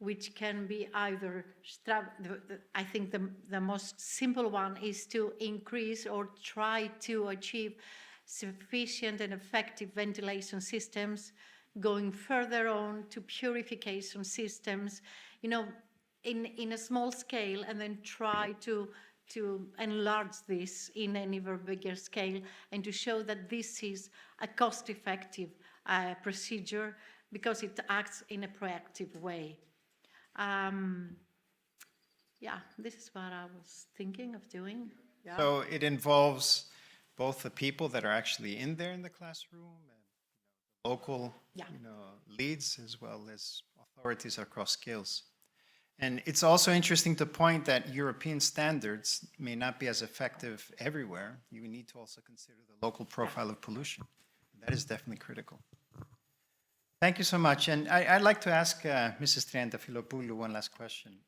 which can be either, I think the most simple one is to increase or try to achieve sufficient and effective ventilation systems, going further on to purification systems, in a small scale, and then try to enlarge this in an even bigger scale, and to show that this is a cost-effective procedure because it acts in a proactive way. Yeah, this is what I was thinking of doing. Yeah. So it involves both the people that are actually in there in the classroom and local leads, as well as authorities across scales. And it's also interesting to point that European standards may not be as effective everywhere. You need to also consider the local profile of pollution. That is definitely critical. Thank you so much. And I'd like to ask Mrs. Triantafylopoulou one last question.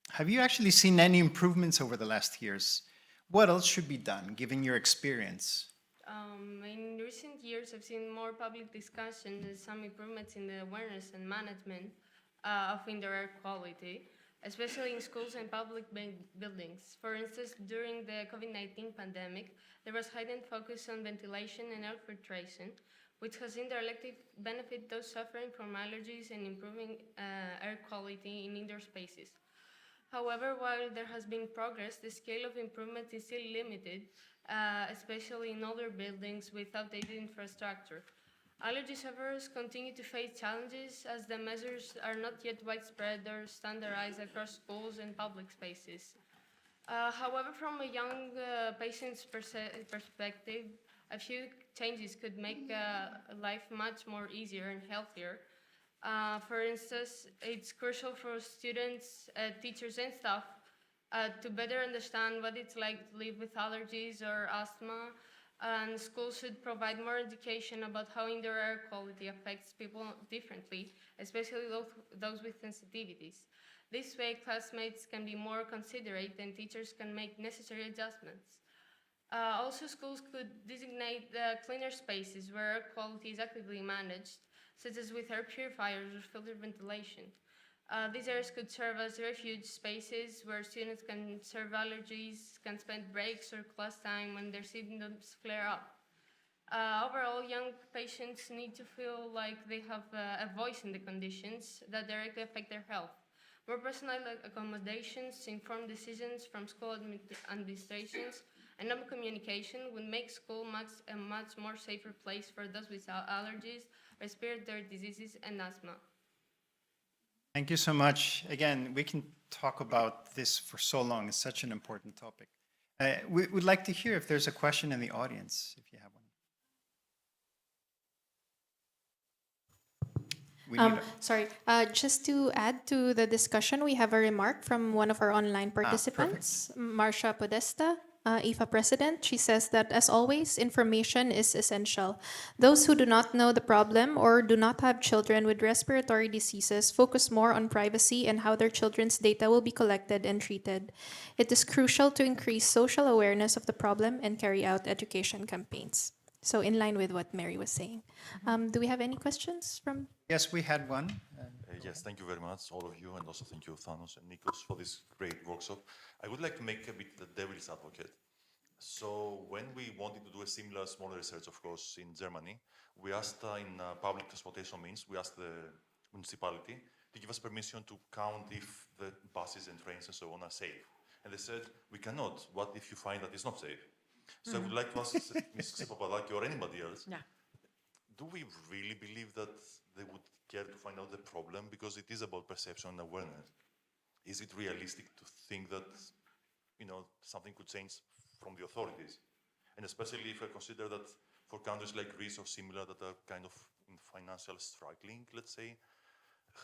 Have you actually seen any improvements over the last years? What else should be done, given your experience? In recent years, I've seen more public discussion and some improvements in the awareness and management of indoor air quality, especially in schools and public buildings. For instance, during the COVID-19 pandemic, there was heightened focus on ventilation and air filtration, which has indirectly benefited those suffering from allergies and improving air quality in indoor spaces. However, while there has been progress, the scale of improvement is still limited, especially in older buildings with outdated infrastructure. Allergy sufferers continue to face challenges as the measures are not yet widespread or standardized across schools and public spaces. However, from a young patient's perspective, a few changes could make life much more easier and healthier. For instance, it's crucial for students, teachers, and staff to better understand what it's like to live with allergies or asthma, and schools should provide more education about how indoor air quality affects people differently, especially those with sensitivities. This way, classmates can be more considerate and teachers can make necessary adjustments. Also, schools could designate cleaner spaces where air quality is actively managed, such as with air purifiers or filtered ventilation. These areas could serve as refuge spaces where students can serve allergies, can spend breaks or class time when their symptoms flare up. Overall, young patients need to feel like they have a voice in the conditions that directly affect their health. More personal accommodations, informed decisions from school administrations, and open communication would make school a much more safer place for those with allergies, respiratory diseases, and asthma. Thank you so much. Again, we can talk about this for so long. It's such an important topic. We would like to hear if there's a question in the audience, if you have one. Sorry, just to add to the discussion, we have a remark from one of our online participants, Marcia Podesta. IFA president. She says that, as always, information is essential. Those who do not know the problem or do not have children with respiratory diseases focus more on privacy and how their children's data will be collected and treated. It is crucial to increase social awareness of the problem and carry out education campaigns. So in line with what Mary was saying. Do we have any questions from? Yes, we had one. Yes, thank you very much, all of you, and also thank you, Thanos and Nikos, for this great workshop. I would like to make a bit the devil's advocate. So when we wanted to do a similar, smaller research, of course, in Germany, we asked in public transportation means, we asked the municipality to give us permission to count if the buses and trains and so on are safe. And they said, we cannot. What if you find that it's not safe? So I would like to ask Ms. Papadopoulos or anybody else, do we really believe that they would care to find out the problem? Because it is about perception and awareness. Is it realistic to think that, something could change from the authorities? And especially if I consider that for countries like Greece or similar that are kind of in financial struggling, let's say,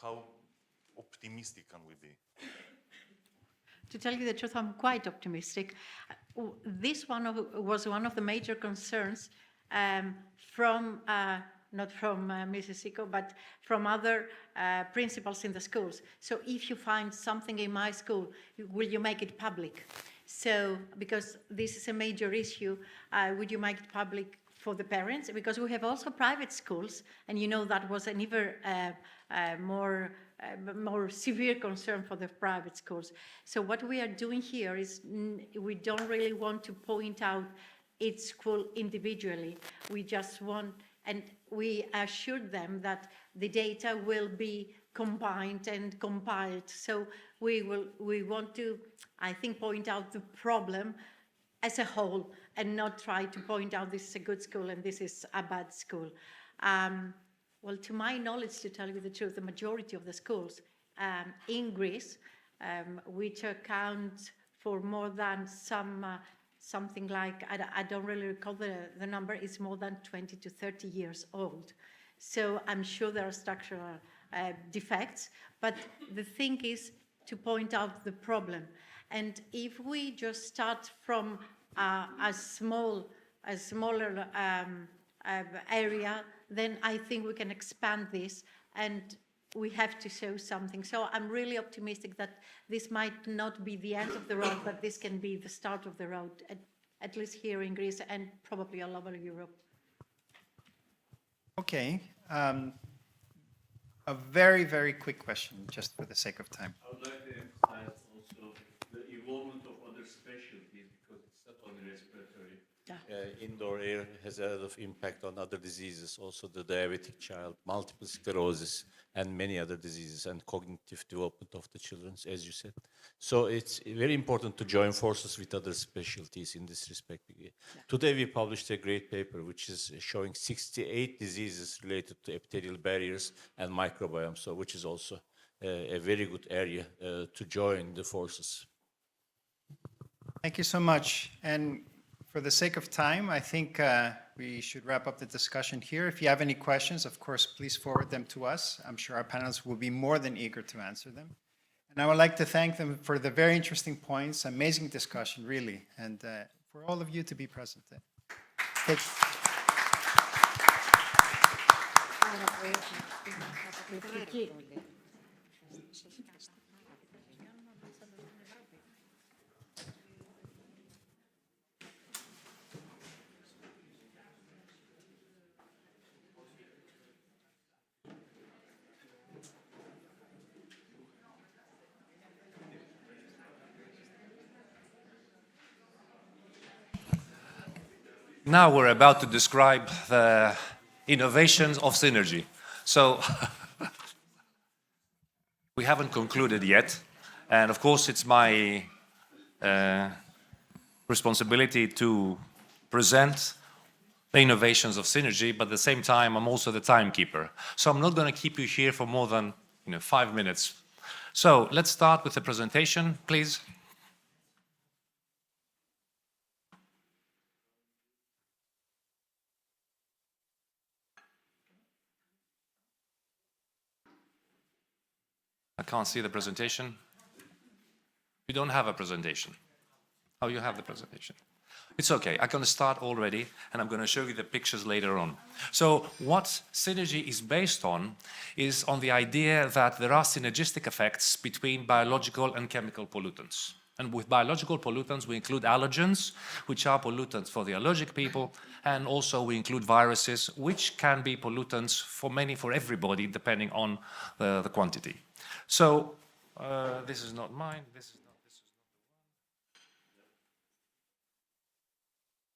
how optimistic can we be? To tell you the truth, I'm quite optimistic. This was one of the major concerns from, not from Mrs. Siko, but from other principals in the schools. So if you find something in my school, will you make it public? So, because this is a major issue, would you make it public for the parents? Because we have also private schools, and that was an even more severe concern for the private schools. So what we are doing here is we don't really want to point out each school individually. We just want, and we assured them that the data will be combined and compiled. So we want to, I think, point out the problem as a whole and not try to point out this is a good school and this is a bad school. Well, to my knowledge, to tell you the truth, the majority of the schools in Greece, which account for more than something like, I don't really recall the number, is more than 20 to 30 years old. So I'm sure there are structural defects, but the thing is to point out the problem. And if we just start from a smaller area, then I think we can expand this, and we have to show something. So I'm really optimistic that this might not be the end of the road, but this can be the start of the road, at least here in Greece and probably all over Europe. Okay. A very, very quick question, just for the sake of time. I would like to emphasize also the involvement of other specialties, because it's not only respiratory. Indoor air has a lot of impact on other diseases, also the diabetic child, multiple sclerosis, and many other diseases, and cognitive development of the children, as you said. So it's very important to join forces with other specialties in this respect. Today we published a great paper which is showing 68 diseases related to epithelial barriers and microbiome, so which is also a very good area to join the forces. Thank you so much. And for the sake of time, I think we should wrap up the discussion here. If you have any questions, of course, please forward them to us. I'm sure our panelists will be more than eager to answer them. And I would like to thank them for the very interesting points, amazing discussion, really, and for all of you to be present. Now we're about to describe the innovations of SynAir-G. So we haven't concluded yet. And of course, it's my responsibility to present the innovations of SynAir-G, but at the same time, I'm also the timekeeper. So I'm not going to keep you here for more than 5 minutes. So let's start with the presentation, please. I can't see the presentation. You don't have a presentation. Oh, you have the presentation. It's okay, I'm going to start already, and I'm going to show you the pictures later on. So what SynAir-G is based on is on the idea that there are synergistic effects between biological and chemical pollutants. And with biological pollutants, we include allergens, which are pollutants for the allergic people, and also we include viruses, which can be pollutants for everybody, depending on the quantity. So this is not mine,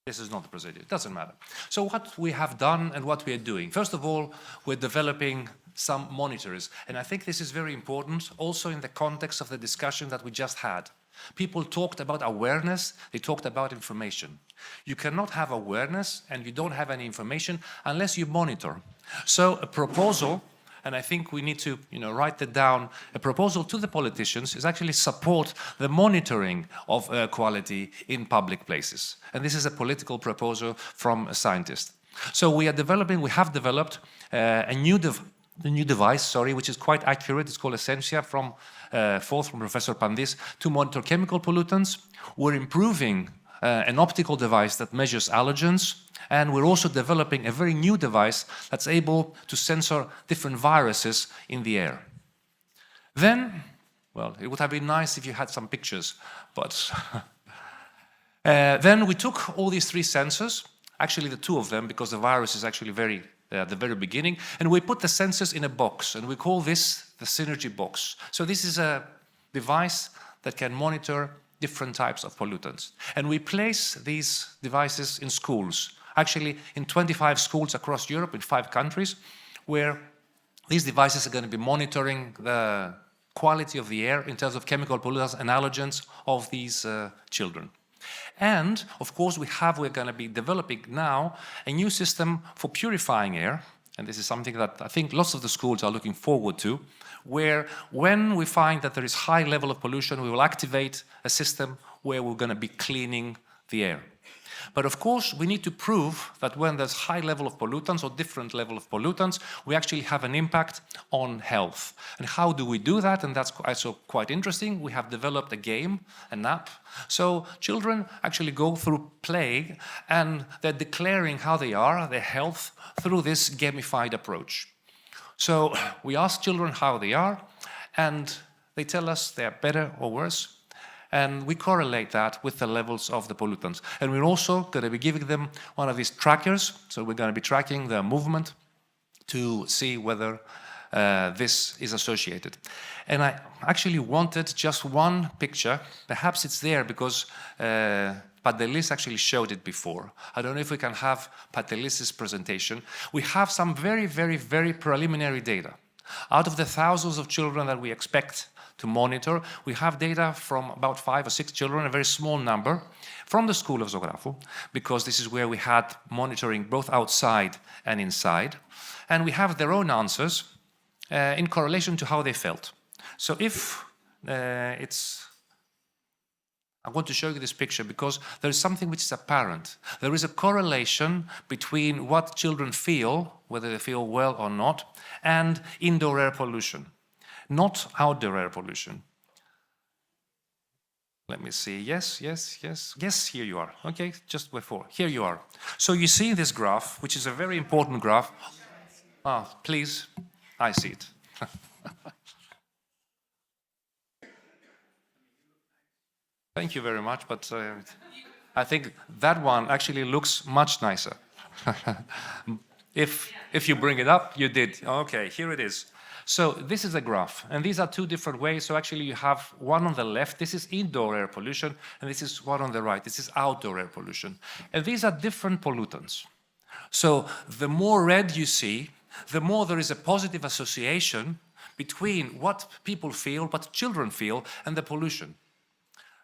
This is not the procedure, it doesn't matter. So what we have done and what we are doing, first of all, we're developing some monitors. And I think this is very important also in the context of the discussion that we just had. People talked about awareness, they talked about information. You cannot have awareness and you don't have any information unless you monitor. So a proposal, and I think we need to write that down, a proposal to the politicians is actually support the monitoring of air quality in public places. And this is a political proposal from a scientist. So we have developed a new device, which is quite accurate. It's called Essentia from Professor Pandis to monitor chemical pollutants. We're improving an optical device that measures allergens, and we're also developing a very new device that's able to censor different viruses in the air. Then, well, it would have been nice if you had some pictures, but then we took all these three sensors, actually the two of them, because the virus is actually at the very beginning, and we put the sensors in a box, and we call this the SynAir-G box. So this is a device that can monitor different types of pollutants. And we place these devices in schools, actually in 25 schools across Europe, in 5 countries, where these devices are going to be monitoring the quality of the air in terms of chemical pollutants and allergens of these children. And, of course, we're going to be developing now a new system for purifying air, and this is something that I think lots of the schools are looking forward to, where when we find that there is high level of pollution, we will activate a system where we're going to be cleaning the air. But of course, we need to prove that when there's high level of pollutants or different level of pollutants, we actually have an impact on health. And how do we do that? And that's also quite interesting. We have developed a game, an app. So children actually go through play and they're declaring how they are, their health, through this gamified approach. So we ask children how they are, and they tell us they're better or worse. And we correlate that with the levels of the pollutants. And we're also going to be giving them one of these trackers. So we're going to be tracking their movement to see whether this is associated. And I actually wanted just one picture. Perhaps it's there because Pantelis actually showed it before. I don't know if we can have Pantelis' presentation. We have some very, very, very preliminary data. Out of the thousands of children that we expect to monitor, we have data from about 5 or 6 children, a very small number, from the school of Zographou, because this is where we had monitoring both outside and inside. And we have their own answers in correlation to how they felt. So if I want to show you this picture because there is something which is apparent. There is a correlation between what children feel, whether they feel well or not, and indoor air pollution. Not outdoor air pollution. Let me see. Yes, here you are. Okay, just before. Here you are. So you see this graph, which is a very important graph. Please, I see it. Thank you very much, but I think that one actually looks much nicer. If you bring it up, you did. Okay, here it is. So this is a graph, and these are 2 different ways. So actually you have one on the left, this is indoor air pollution, and this is one on the right, this is outdoor air pollution. And these are different pollutants. So the more red you see, the more there is a positive association between what people feel, what children feel, and the pollution.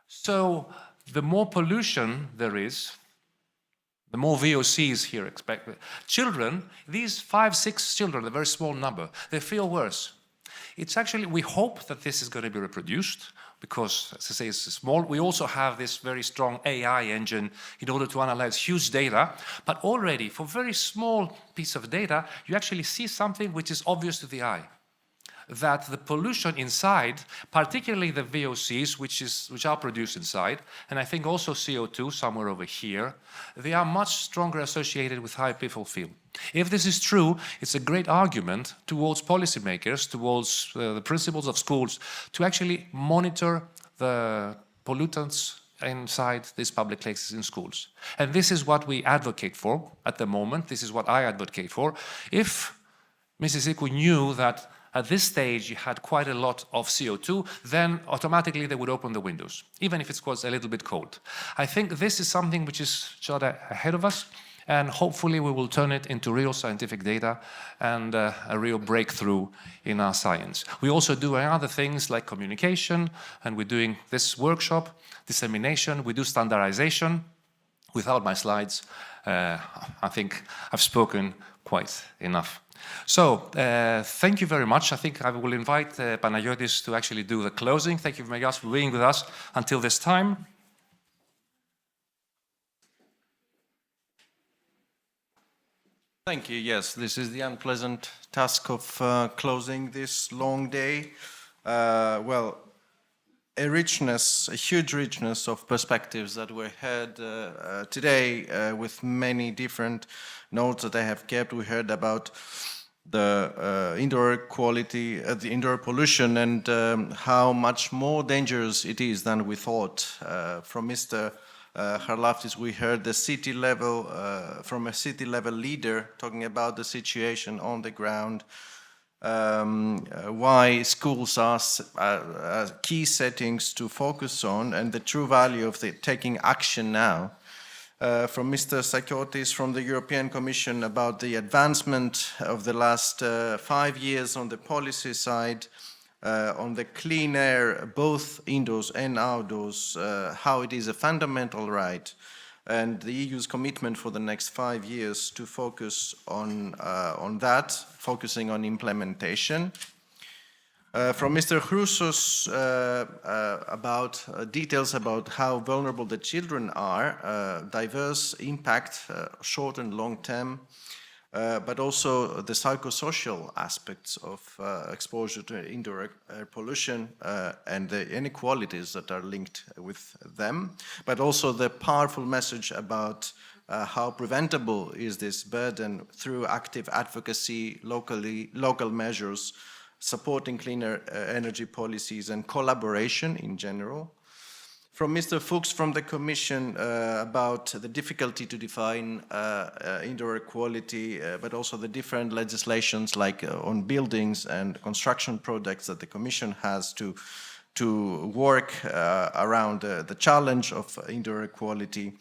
So the more pollution there is, the more VOCs here expected. Children, these 5, 6 children, a very small number, they feel worse. It's actually, we hope that this is going to be reproduced because, as I say, it's small. We also have this very strong AI engine in order to analyze huge data. But already, for very small piece of data, you actually see something which is obvious to the eye. that the pollution inside, particularly the VOCs, which are produced inside, and I think also CO2 somewhere over here, they are much stronger associated with high PFOA field. If this is true, it's a great argument towards policymakers, towards the principals of schools, to actually monitor the pollutants inside these public places in schools. And this is what we advocate for at the moment. This is what I advocate for. If Mrs. Iku knew that at this stage you had quite a lot of CO2, then automatically they would open the windows, even if it was a little bit cold. I think this is something which is just ahead of us, and hopefully we will turn it into real scientific data and a real breakthrough in our science. We also do other things like communication, and we're doing this workshop, dissemination, we do standardization. Without my slides, I think I've spoken quite enough. So, thank you very much. I think I will invite Panagiotis to actually do the closing. Thank you very much for being with us until this time. Thank you. Yes, this is the unpleasant task of closing this long day. Well, a huge richness of perspectives that were heard today with many different notes that I have kept. We heard about the indoor air quality, the indoor pollution, and how much more dangerous it is than we thought. From Mr. Charlaftis, we heard the city level, from a city level leader talking about the situation on the ground, why schools are key settings to focus on, and the true value of taking action now. From Mr. Sakiotis from the European Commission about the advancement of the last 5 years on the policy side, on the clean air, both indoors and outdoors, how it is a fundamental right, and the EU's commitment for the next 5 years to focus on that, focusing on implementation. From Mr. Chrousos about details about how vulnerable the children are, diverse impact, short and long term, but also the psychosocial aspects of exposure to indoor air pollution and the inequalities that are linked with them, but also the powerful message about how preventable is this burden through active advocacy, local measures, supporting cleaner energy policies and collaboration in general. From Mr. Fuchs from the Commission about the difficulty to define indoor air quality, but also the different legislations like on buildings and construction products that the Commission has to work around the challenge of indoor air quality,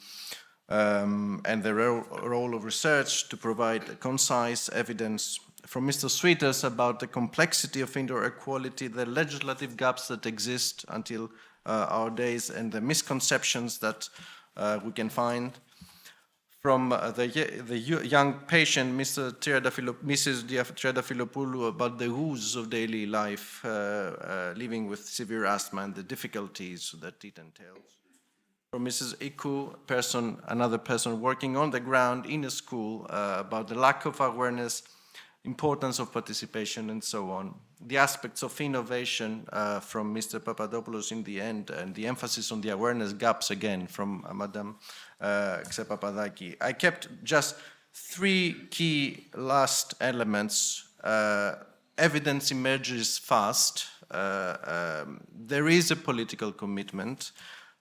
and the role of research to provide concise evidence. From Mr. Sweeters about the complexity of indoor air quality, the legislative gaps that exist until our days, and the misconceptions that we can find. From the young patient, Mrs. Triadafilopoulou, about the woes of daily life, living with severe asthma and the difficulties that it entails. From Mrs. Iku, another person working on the ground in a school, about the lack of awareness, importance of participation, and so on. The aspects of innovation from Mr. Papadopoulos in the end, and the emphasis on the awareness gaps again from Madam Xepapadaki. I kept just 3 key last elements. Evidence emerges fast. There is a political commitment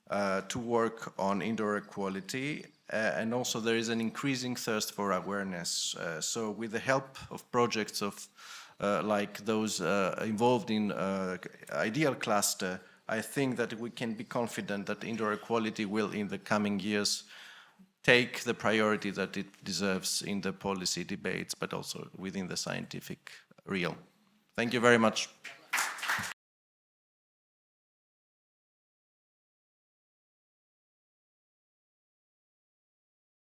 to work on indoor air quality. And also there is an increasing thirst for awareness. So with the help of projects of like those involved in Ideal Cluster, I think that we can be confident that indoor air quality will in the coming years take the priority that it deserves in the policy debates, but also within the scientific realm. Thank you very much.